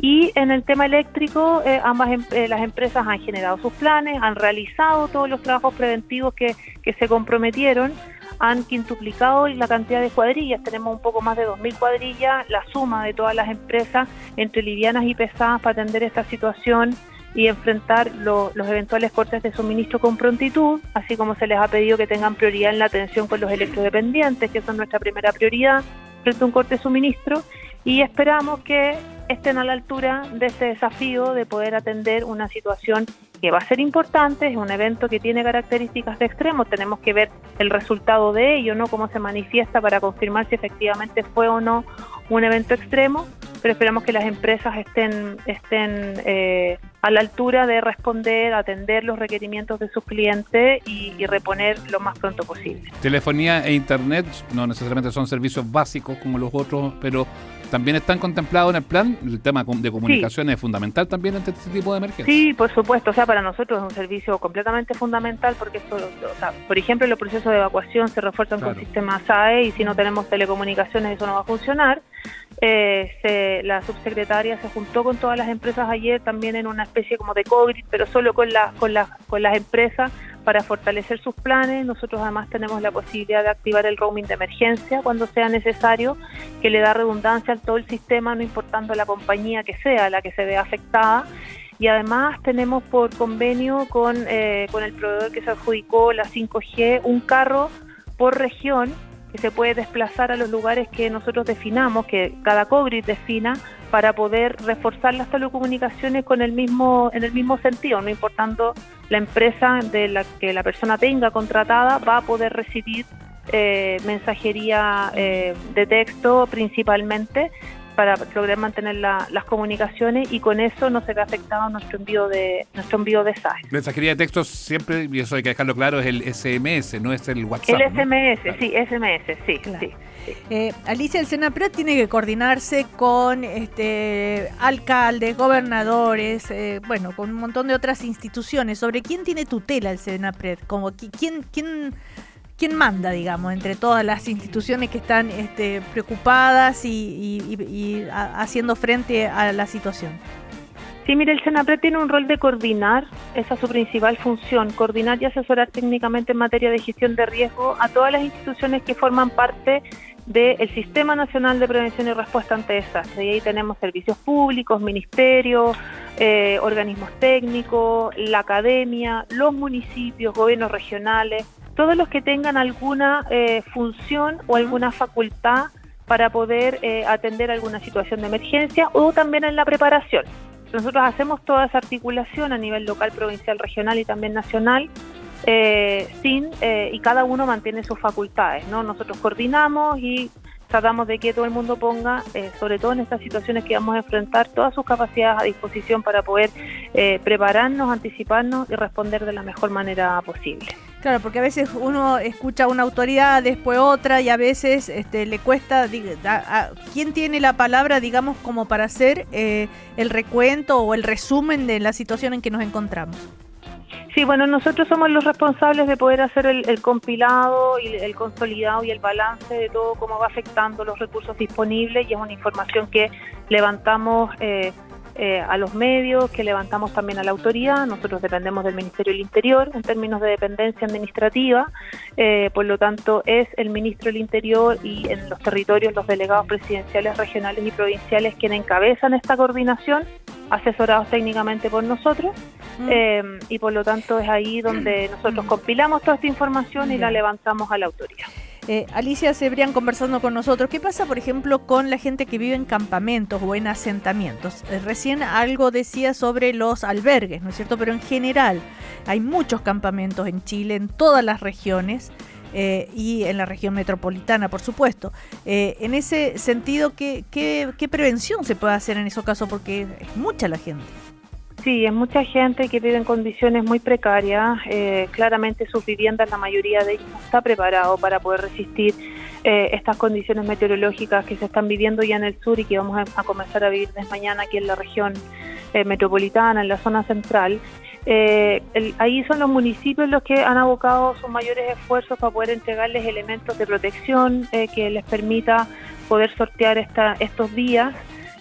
Y en el tema eléctrico, las empresas han generado sus planes, han realizado todos los trabajos preventivos que se comprometieron, han quintuplicado la cantidad de cuadrillas. Tenemos un poco más de 2.000 cuadrillas, la suma de todas las empresas entre livianas y pesadas para atender esta situación y enfrentar los eventuales cortes de suministro con prontitud, así como se les ha pedido que tengan prioridad en la atención con los electrodependientes, que son nuestra primera prioridad frente a un corte de suministro, y esperamos que estén a la altura de este desafío de poder atender una situación que va a ser importante. Es un evento que tiene características de extremo, tenemos que ver el resultado de ello, ¿no? Cómo se manifiesta para confirmar si efectivamente fue o no un evento extremo, pero esperamos que las empresas estén a la altura de responder, atender los requerimientos de sus clientes y reponer lo más pronto posible. Telefonía e internet no necesariamente son servicios básicos como los otros, pero también están contemplados en el plan. El tema de comunicación es fundamental también ante este tipo de emergencias. Sí, por supuesto. O sea, para nosotros es un servicio completamente fundamental porque, por ejemplo, los procesos de evacuación se refuerzan con sistemas SAE, y si no tenemos telecomunicaciones eso no va a funcionar. La subsecretaria se juntó con todas las empresas ayer también en una especie como de COVID, pero solo con las empresas, para fortalecer sus planes. Nosotros además tenemos la posibilidad de activar el roaming de emergencia cuando sea necesario, que le da redundancia a todo el sistema, no importando la compañía que sea la que se vea afectada. Y además tenemos por convenio con el proveedor que se adjudicó la 5G, un carro por región que se puede desplazar a los lugares que nosotros definamos, que cada COGRID defina, para poder reforzar las telecomunicaciones en el mismo sentido, no importando la empresa de la que la persona tenga contratada, va a poder recibir mensajería de texto principalmente, para lograr mantener las comunicaciones, y con eso no se ve afectado nuestro envío de SAS. Mensajería de textos siempre, y eso hay que dejarlo claro, es el SMS, no es el WhatsApp. El SMS, ¿no? sí, SMS, sí, claro. Sí. Alicia, el Senapred tiene que coordinarse con alcaldes, gobernadores, con un montón de otras instituciones. ¿Sobre quién tiene tutela el Senapred? Como ¿Quién manda, digamos, entre todas las instituciones que están preocupadas y haciendo frente a la situación? Sí, mire, el Senapred tiene un rol de coordinar, esa es su principal función, coordinar y asesorar técnicamente en materia de gestión de riesgo a todas las instituciones que forman parte del Sistema Nacional de Prevención y Respuesta ante Desastres. Y ahí tenemos servicios públicos, ministerios, organismos técnicos, la academia, los municipios, gobiernos regionales, todos los que tengan alguna función o alguna facultad para poder atender alguna situación de emergencia, o también en la preparación. Nosotros hacemos toda esa articulación a nivel local, provincial, regional y también nacional, y cada uno mantiene sus facultades, ¿no? Nosotros coordinamos y tratamos de que todo el mundo ponga, sobre todo en estas situaciones que vamos a enfrentar, todas sus capacidades a disposición para poder prepararnos, anticiparnos y responder de la mejor manera posible. Claro, porque a veces uno escucha una autoridad, después otra, y a veces le cuesta, ¿quién tiene la palabra, digamos, como para hacer el recuento o el resumen de la situación en que nos encontramos? Sí, bueno, nosotros somos los responsables de poder hacer el compilado y el consolidado y el balance de todo cómo va afectando los recursos disponibles, y es una información que levantamos a los medios, que levantamos también a la autoridad. Nosotros dependemos del Ministerio del Interior en términos de dependencia administrativa, por lo tanto es el Ministro del Interior y en los territorios los delegados presidenciales, regionales y provinciales quienes encabezan esta coordinación, asesorados técnicamente por nosotros, y por lo tanto es ahí donde nosotros compilamos toda esta información y la levantamos a la autoridad. Alicia Cebrián conversando con nosotros. ¿Qué pasa, por ejemplo, con la gente que vive en campamentos o en asentamientos? Recién algo decía sobre los albergues, ¿no es cierto? Pero en general hay muchos campamentos en Chile, en todas las regiones, y en la región metropolitana, por supuesto. En ese sentido, ¿qué prevención se puede hacer en esos casos? Porque es mucha la gente. Sí, es mucha gente que vive en condiciones muy precarias. Claramente sus viviendas, la mayoría de ellos no está preparado para poder resistir estas condiciones meteorológicas que se están viviendo ya en el sur y que vamos a comenzar a vivir desde mañana aquí en la región metropolitana, en la zona central. Ahí son los municipios los que han abocado sus mayores esfuerzos para poder entregarles elementos de protección que les permita poder sortear estos días.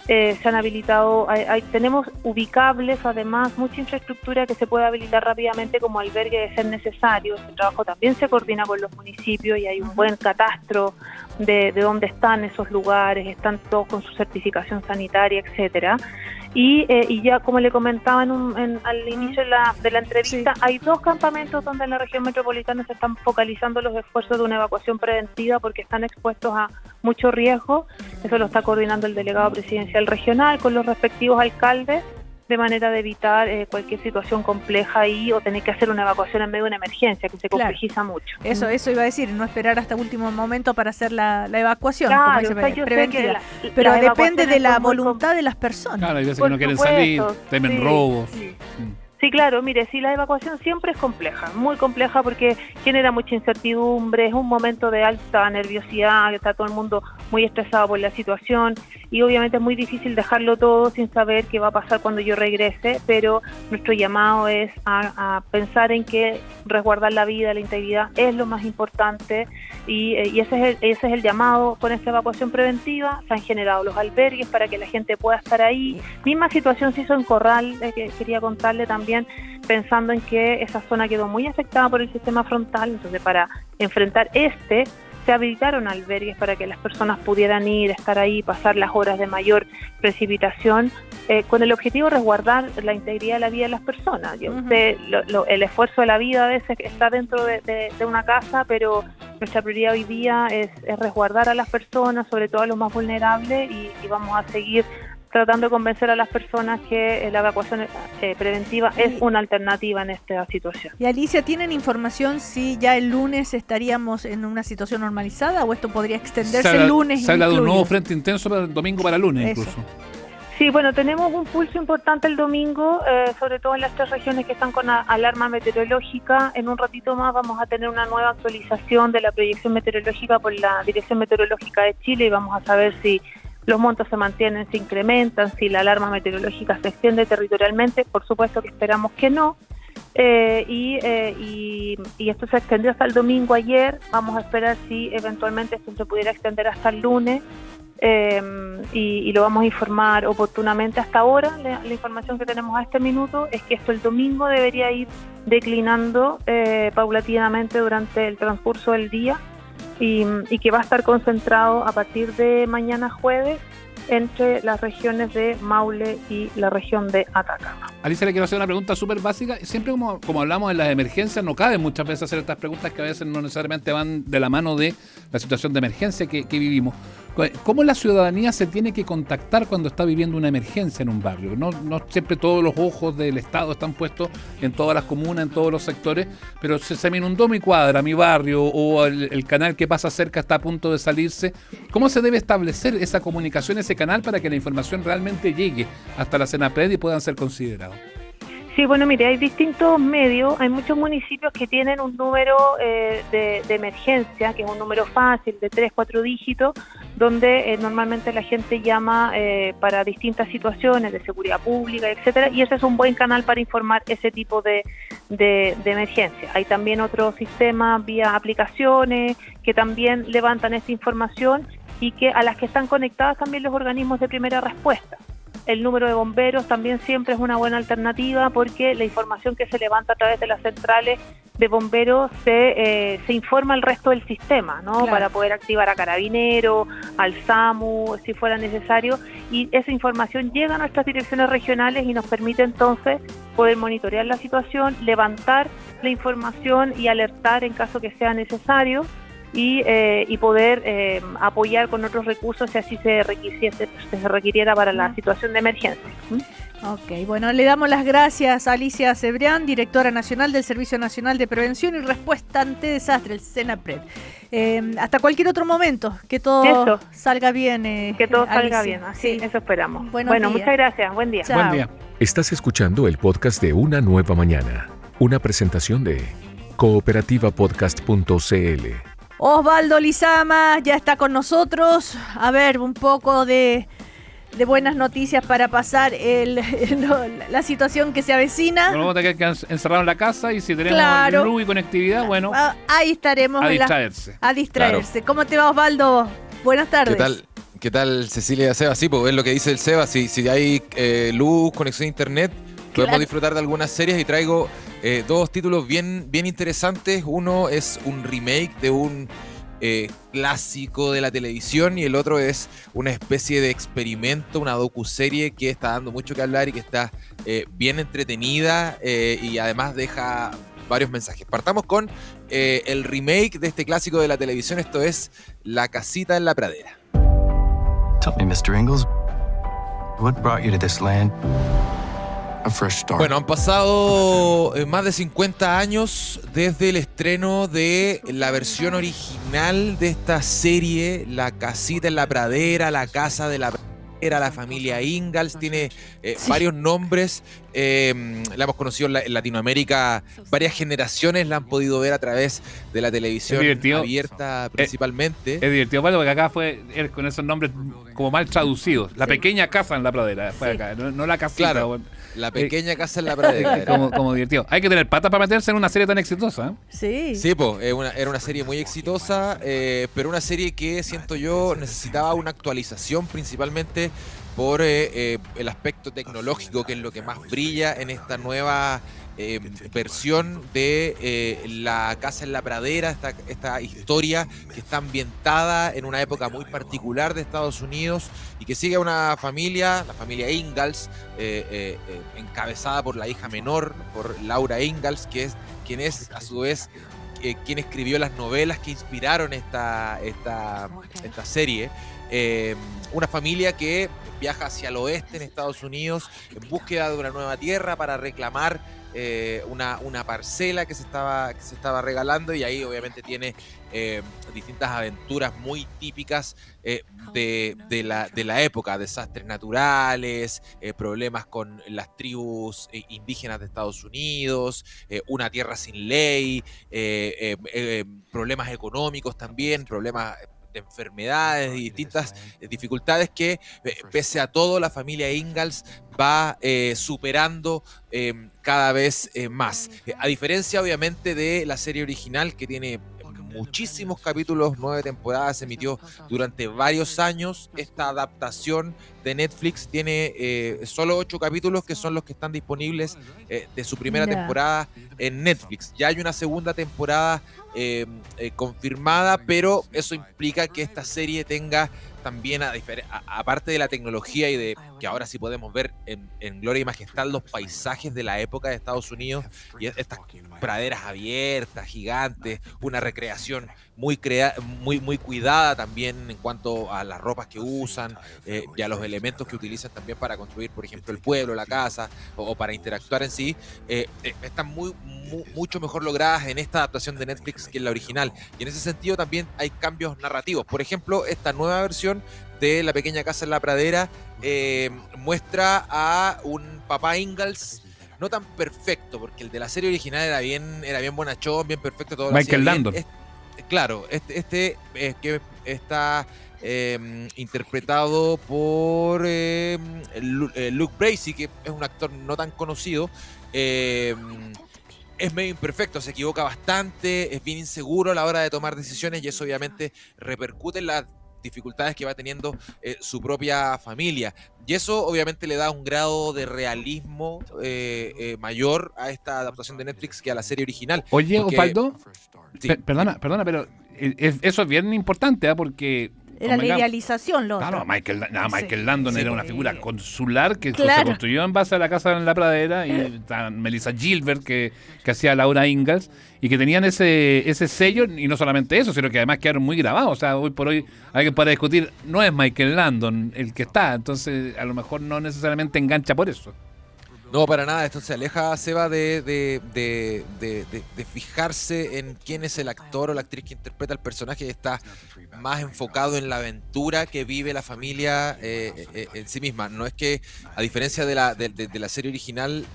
Se han habilitado, tenemos ubicables además mucha infraestructura que se puede habilitar rápidamente como albergue de ser necesario. Este trabajo también se coordina con los municipios y hay un buen catastro de dónde están esos lugares, están todos con su certificación sanitaria, etcétera. Y ya como le comentaba al inicio de la entrevista, sí, hay 2 campamentos donde en la región metropolitana se están focalizando los esfuerzos de una evacuación preventiva porque están expuestos a mucho riesgo. Eso lo está coordinando el delegado presidencial regional con los respectivos alcaldes, de manera de evitar cualquier situación compleja ahí o tener que hacer una evacuación en medio de una emergencia, que se complejiza mucho. Eso iba a decir, no esperar hasta último momento para hacer la evacuación, claro, como dice, preventiva. Pero depende de la voluntad de las personas. Claro, hay veces que no quieren salir, temen robos. Sí. Sí, claro, mire, sí, la evacuación siempre es compleja, muy compleja porque genera mucha incertidumbre, es un momento de alta nerviosidad, está todo el mundo muy estresado por la situación y obviamente es muy difícil dejarlo todo sin saber qué va a pasar cuando yo regrese, pero nuestro llamado es a pensar en que resguardar la vida, la integridad es lo más importante y ese es el llamado con esta evacuación preventiva. Se han generado los albergues para que la gente pueda estar ahí. Misma situación se hizo en Corral, que quería contarle también, también pensando en que esa zona quedó muy afectada por el sistema frontal, entonces para enfrentar se habilitaron albergues para que las personas pudieran ir, estar ahí, pasar las horas de mayor precipitación, con el objetivo de resguardar la integridad de la vida de las personas. El esfuerzo de la vida a veces está dentro de una casa, pero nuestra prioridad hoy día es resguardar a las personas, sobre todo a los más vulnerables, y vamos a seguir tratando de convencer a las personas que la evacuación preventiva es una alternativa en esta situación. Y Alicia, ¿tienen información si ya el lunes estaríamos en una situación normalizada o esto podría extenderse el lunes? Se habla de un nuevo frente intenso para el domingo para lunes. Eso. Incluso. Sí, bueno, tenemos un pulso importante el domingo, sobre todo en las 3 regiones que están con alarma meteorológica. En un ratito más vamos a tener una nueva actualización de la proyección meteorológica por la Dirección Meteorológica de Chile y vamos a saber si los montos se mantienen, se incrementan, si la alarma meteorológica se extiende territorialmente. Por supuesto que esperamos que no. Y esto se extendió hasta el domingo ayer. Vamos a esperar si eventualmente esto se pudiera extender hasta el lunes. Y lo vamos a informar oportunamente. Hasta ahora la información que tenemos a este minuto es que esto el domingo debería ir declinando paulatinamente durante el transcurso del día y que va a estar concentrado a partir de mañana jueves entre las regiones de Maule y la región de Atacama. Alicia, le quiero hacer una pregunta súper básica. Siempre como hablamos en las emergencias, no cabe muchas veces hacer estas preguntas que a veces no necesariamente van de la mano de la situación de emergencia que vivimos. ¿Cómo la ciudadanía se tiene que contactar cuando está viviendo una emergencia en un barrio? No siempre todos los ojos del Estado están puestos en todas las comunas, en todos los sectores, pero se me inundó mi cuadra, mi barrio, o el canal que pasa cerca está a punto de salirse. ¿Cómo se debe establecer esa comunicación, ese canal, para que la información realmente llegue hasta la Senapred y puedan ser considerados? Sí, bueno, mire, hay distintos medios, hay muchos municipios que tienen un número de emergencia, que es un número fácil, de 3-4 dígitos, donde normalmente la gente llama para distintas situaciones de seguridad pública, etcétera, y ese es un buen canal para informar ese tipo de emergencia. Hay también otros sistemas vía aplicaciones que también levantan esta información y que a las que están conectadas también los organismos de primera respuesta. El número de bomberos también siempre es una buena alternativa porque la información que se levanta a través de las centrales de bomberos se informa al resto del sistema, ¿no? Claro. Para poder activar a Carabineros, al SAMU, si fuera necesario, y esa información llega a nuestras direcciones regionales y nos permite entonces poder monitorear la situación, levantar la información y alertar en caso que sea necesario. Y poder apoyar con otros recursos si así se requiriera para la situación de emergencia. Ok, bueno, le damos las gracias a Alicia Cebrián, directora nacional del Servicio Nacional de Prevención y Respuesta ante Desastre, el Senapred. Hasta cualquier otro momento, que todo salga bien. Que todo salga bien, así, eso esperamos. Bueno, muchas gracias, buen día. Chao. Buen día. Estás escuchando el podcast de Una Nueva Mañana, una presentación de cooperativapodcast.cl. Osvaldo Lizama ya está con nosotros. A ver, un poco de buenas noticias para pasar la situación que se avecina. Bueno, vamos a tener que encerrar en la casa y si tenemos luz y conectividad, bueno, ahí estaremos. A distraerse. A distraerse. Claro. ¿Cómo te va, Osvaldo? Buenas tardes. ¿Qué tal, Cecilia y Seba? Sí, pues es lo que dice el Seba. Si hay luz, conexión a internet, podemos disfrutar de algunas series y traigo 2 títulos bien interesantes. Uno es un remake de un clásico de la televisión y el otro es una especie de experimento, una docuserie que está dando mucho que hablar y que está bien entretenida y además deja varios mensajes. Partamos con el remake de este clásico de la televisión. Esto es La casita en la pradera. Tell me, Mr. Ingalls, what brought you to this land? A fresh start. Bueno, han pasado más de 50 años desde el estreno de la versión original de esta serie, La casita en la pradera, La casa de la pradera, la familia Ingalls, tiene varios nombres. La hemos conocido en Latinoamérica, varias generaciones la han podido ver a través de la televisión abierta principalmente. Es divertido, Pablo, porque acá fue con esos nombres como mal traducidos. La pequeña casa en la pradera fue acá, no la casita. Claro. La pequeña casa en la pradera. como divertido. Hay que tener patas para meterse en una serie tan exitosa. Sí. Sí, era una serie muy exitosa, pero una serie que siento yo necesitaba una actualización, principalmente por el aspecto tecnológico, que es lo que más brilla en esta nueva versión de La Casa en la Pradera, esta historia que está ambientada en una época muy particular de Estados Unidos y que sigue a una familia, la familia Ingalls, encabezada por la hija menor, por Laura Ingalls, quien es a su vez quien escribió las novelas que inspiraron esta serie. Una familia que viaja hacia el oeste en Estados Unidos en búsqueda de una nueva tierra para reclamar una parcela que se estaba regalando, y ahí obviamente tiene distintas aventuras muy típicas de la época, desastres naturales, problemas con las tribus indígenas de Estados Unidos, una tierra sin ley, problemas económicos también, problemas de enfermedades y distintas dificultades que, pese a todo, la familia Ingalls va superando cada vez más. A diferencia, obviamente, de la serie original, que tiene muchísimos capítulos, 9 temporadas, se emitió durante varios años. Esta adaptación de Netflix tiene solo 8 capítulos, que son los que están disponibles de su primera temporada en Netflix. Ya hay una segunda temporada confirmada, pero eso implica que esta serie tenga también, aparte de la tecnología y de que ahora sí podemos ver en gloria y majestad los paisajes de la época de Estados Unidos y estas praderas abiertas, gigantes, una recreación muy cuidada también en cuanto a las ropas que usan y a los elementos que utilizan también para construir, por ejemplo, el pueblo, la casa o para interactuar en sí, están mucho mejor logradas en esta adaptación de Netflix que en la original. Y en ese sentido también hay cambios narrativos. Por ejemplo, esta nueva versión de La Pequeña Casa en la Pradera muestra a un papá Ingalls no tan perfecto, porque el de la serie original era bien bonachón, bien perfecto, todo Michael Landon. Claro, que está interpretado por Luke Bracey, que es un actor no tan conocido. Es medio imperfecto, se equivoca bastante, es bien inseguro a la hora de tomar decisiones, y eso obviamente repercute en las dificultades que va teniendo su propia familia. Y eso obviamente le da un grado de realismo mayor a esta adaptación de Netflix que a la serie original. Oye, porque, Osvaldo, sí. perdona, pero eso es bien importante, porque era la idealización, lo claro, otro. Michael Landon era una figura consular que Claro. se construyó en base a La Casa en la Pradera, y Melissa Gilbert que hacía Laura Ingalls, y que tenían ese sello, y no solamente eso, sino que además quedaron muy grabados. O sea, hoy por hoy hay que para discutir, no es Michael Landon el que está, entonces a lo mejor no necesariamente engancha por eso. No, para nada, esto se aleja, Seba, de fijarse en quién es el actor o la actriz que interpreta el personaje, y está más enfocado en la aventura que vive la familia en sí misma. No es que, a diferencia de la serie original,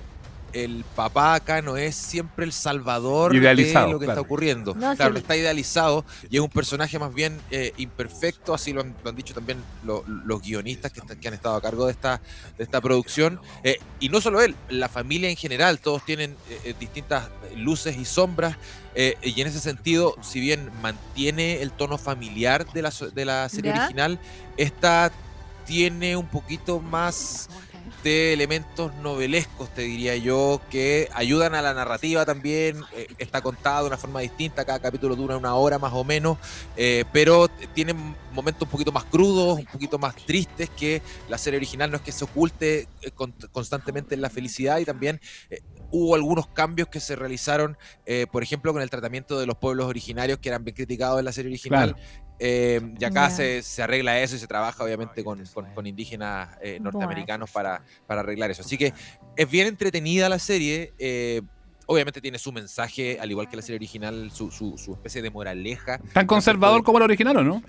el papá acá no es siempre el salvador de lo que está ocurriendo. No, claro, sí. está idealizado y es un personaje más bien imperfecto, así lo han dicho también los guionistas que han estado a cargo de esta producción. Y no solo él, la familia en general, todos tienen distintas luces y sombras, y en ese sentido, si bien mantiene el tono familiar de la serie original, esta tiene un poquito más de elementos novelescos, te diría yo, que ayudan a la narrativa también. Está contado de una forma distinta, cada capítulo dura 1 hora más o menos, pero tiene momentos un poquito más crudos, un poquito más tristes que la serie original. No es que se oculte constantemente en la felicidad, y también hubo algunos cambios que se realizaron, por ejemplo, con el tratamiento de los pueblos originarios, que eran bien criticados en la serie original. Claro. Y acá se arregla eso, y se trabaja obviamente con indígenas norteamericanos para arreglar eso. Así que es bien entretenida la serie. Obviamente tiene su mensaje, al igual que la serie original, su especie de moraleja. ¿Tan conservador como la original o no?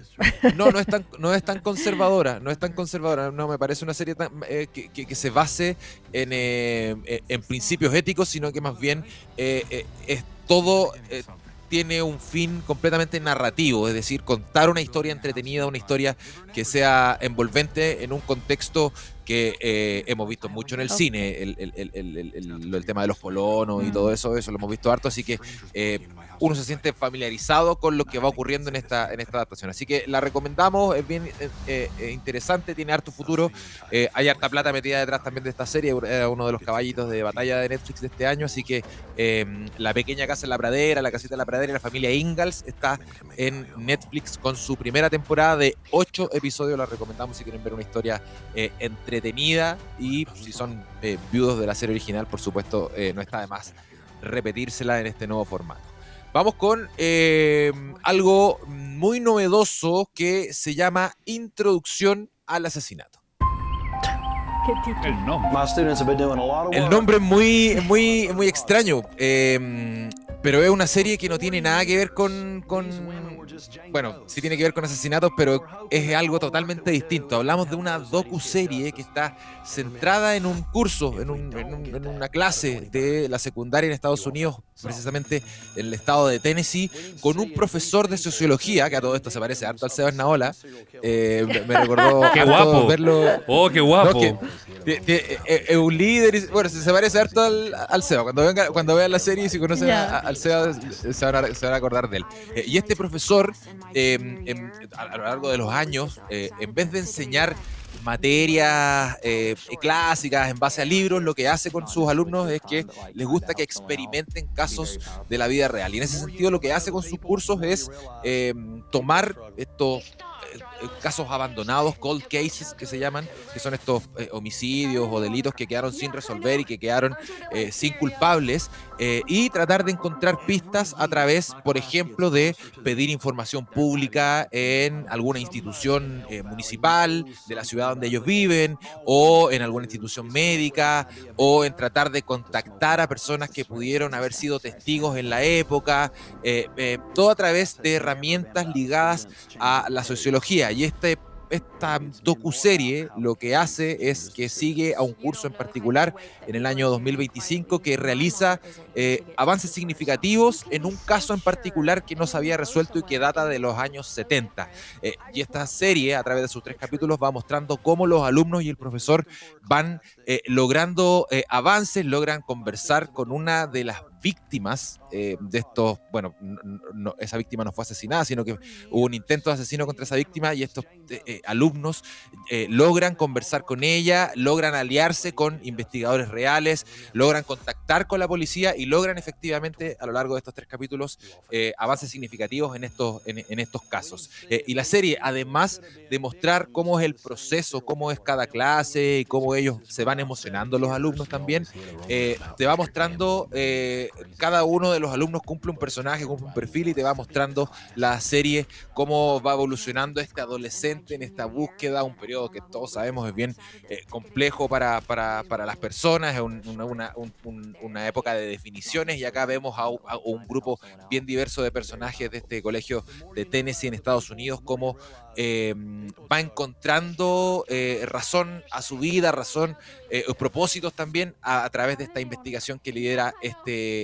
No es tan conservadora. No me parece una serie que se base en principios éticos, sino que más bien es todo. Tiene un fin completamente narrativo, es decir, contar una historia entretenida, una historia que sea envolvente en un contexto que hemos visto mucho en el cine, el tema de los colonos y todo eso lo hemos visto harto, así que uno se siente familiarizado con lo que va ocurriendo en esta adaptación. Así que la recomendamos, es bien interesante, tiene harto futuro, hay harta plata metida detrás también de esta serie, era uno de los caballitos de batalla de Netflix de este año, así que La pequeña casa en la pradera, La casita en la pradera y La familia Ingalls está en Netflix con su primera temporada de 8 episodios. La recomendamos si quieren ver una historia entretenida, y si son viudos de la serie original, por supuesto, no está de más repetírsela en este nuevo formato. Vamos con algo muy novedoso que se llama Introducción al asesinato. ¿Qué título? El nombre es muy extraño, pero es una serie que no tiene nada que ver con... Bueno, sí tiene que ver con asesinatos, pero es algo totalmente distinto. Hablamos de una docuserie que está centrada en un curso, en una clase de la secundaria en Estados Unidos, precisamente en el estado de Tennessee, con un profesor de sociología, que a todo esto se parece harto al Sebas Naola. Me recordó ¡Qué guapo! verlo. ¡Oh, qué guapo! No, es un líder, bueno, se parece harto al Seba. Cuando vean la serie y si conocen al Seba, se van a acordar de él. Y este profesor, a lo largo de los años, en vez de enseñar materias clásicas en base a libros, lo que hace con sus alumnos es que les gusta que experimenten casos de la vida real. Y en ese sentido lo que hace con sus cursos es tomar estos casos abandonados, cold cases que se llaman, que son estos homicidios o delitos que quedaron sin resolver y que quedaron sin culpables, y tratar de encontrar pistas a través, por ejemplo, de pedir información pública en alguna institución municipal de la ciudad donde ellos viven, o en alguna institución médica, o en tratar de contactar a personas que pudieron haber sido testigos en la época, todo a través de herramientas ligadas a la sociología. Y esta docuserie lo que hace es que sigue a un curso en particular en el año 2025 que realiza avances significativos en un caso en particular que no se había resuelto y que data de los años 70. Y esta serie, a través de sus 3 capítulos, va mostrando cómo los alumnos y el profesor van logrando avances, logran conversar con una de las víctimas de estos, bueno, esa víctima no fue asesinada, sino que hubo un intento de asesino contra esa víctima, y estos alumnos logran conversar con ella, logran aliarse con investigadores reales, logran contactar con la policía y logran efectivamente a lo largo de estos 3 capítulos avances significativos en estos casos. Y la serie, además de mostrar cómo es el proceso, cómo es cada clase y cómo ellos se van emocionando los alumnos también, te va mostrando cada uno de los alumnos cumple un personaje, cumple un perfil, y te va mostrando la serie cómo va evolucionando este adolescente en esta búsqueda, un periodo que todos sabemos es bien complejo para las personas, es una época de definiciones, y acá vemos a un grupo bien diverso de personajes de este colegio de Tennessee en Estados Unidos, cómo va encontrando razón a su vida, propósitos también a través de esta investigación que lidera este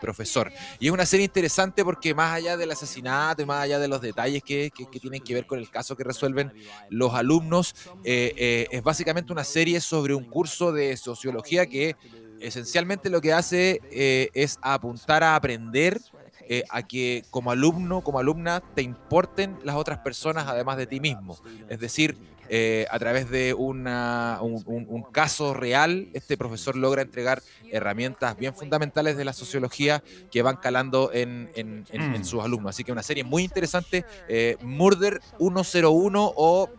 profesor. Y es una serie interesante porque más allá del asesinato y más allá de los detalles que tienen que ver con el caso que resuelven los alumnos, es básicamente una serie sobre un curso de sociología que esencialmente lo que hace es apuntar a aprender a que como alumno, como alumna, te importen las otras personas además de ti mismo. Es decir, a través de un caso real, este profesor logra entregar herramientas bien fundamentales de la sociología que van calando en sus alumnos. Así que una serie muy interesante, Murder 101 o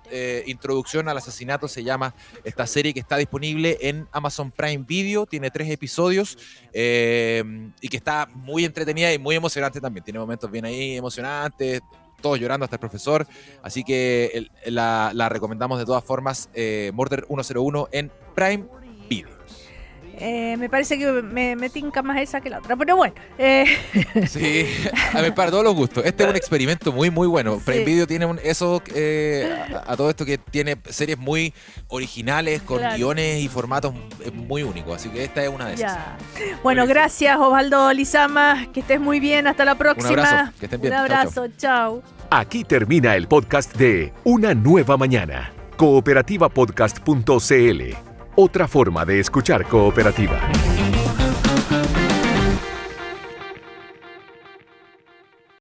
Introducción al asesinato se llama esta serie, que está disponible en Amazon Prime Video, tiene 3 episodios y que está muy entretenida y muy emocionante también, tiene momentos bien ahí emocionantes, todos llorando hasta el profesor, así que la recomendamos de todas formas, Murder 101 en Prime Video. Me parece que me tinca más esa que la otra, pero bueno. Sí, a ver, para todos los gustos. Este es un experimento muy, muy bueno. Sí. Prime Video tiene a todo esto, que tiene series muy originales, con guiones y formatos muy únicos. Así que esta es una de esas. Bueno, gracias, Osvaldo Lizama. Que estés muy bien. Hasta la próxima. Un abrazo. Que estén bien. Un abrazo. Chao. Aquí termina el podcast de Una Nueva Mañana. cooperativapodcast.cl. Otra forma de escuchar Cooperativa.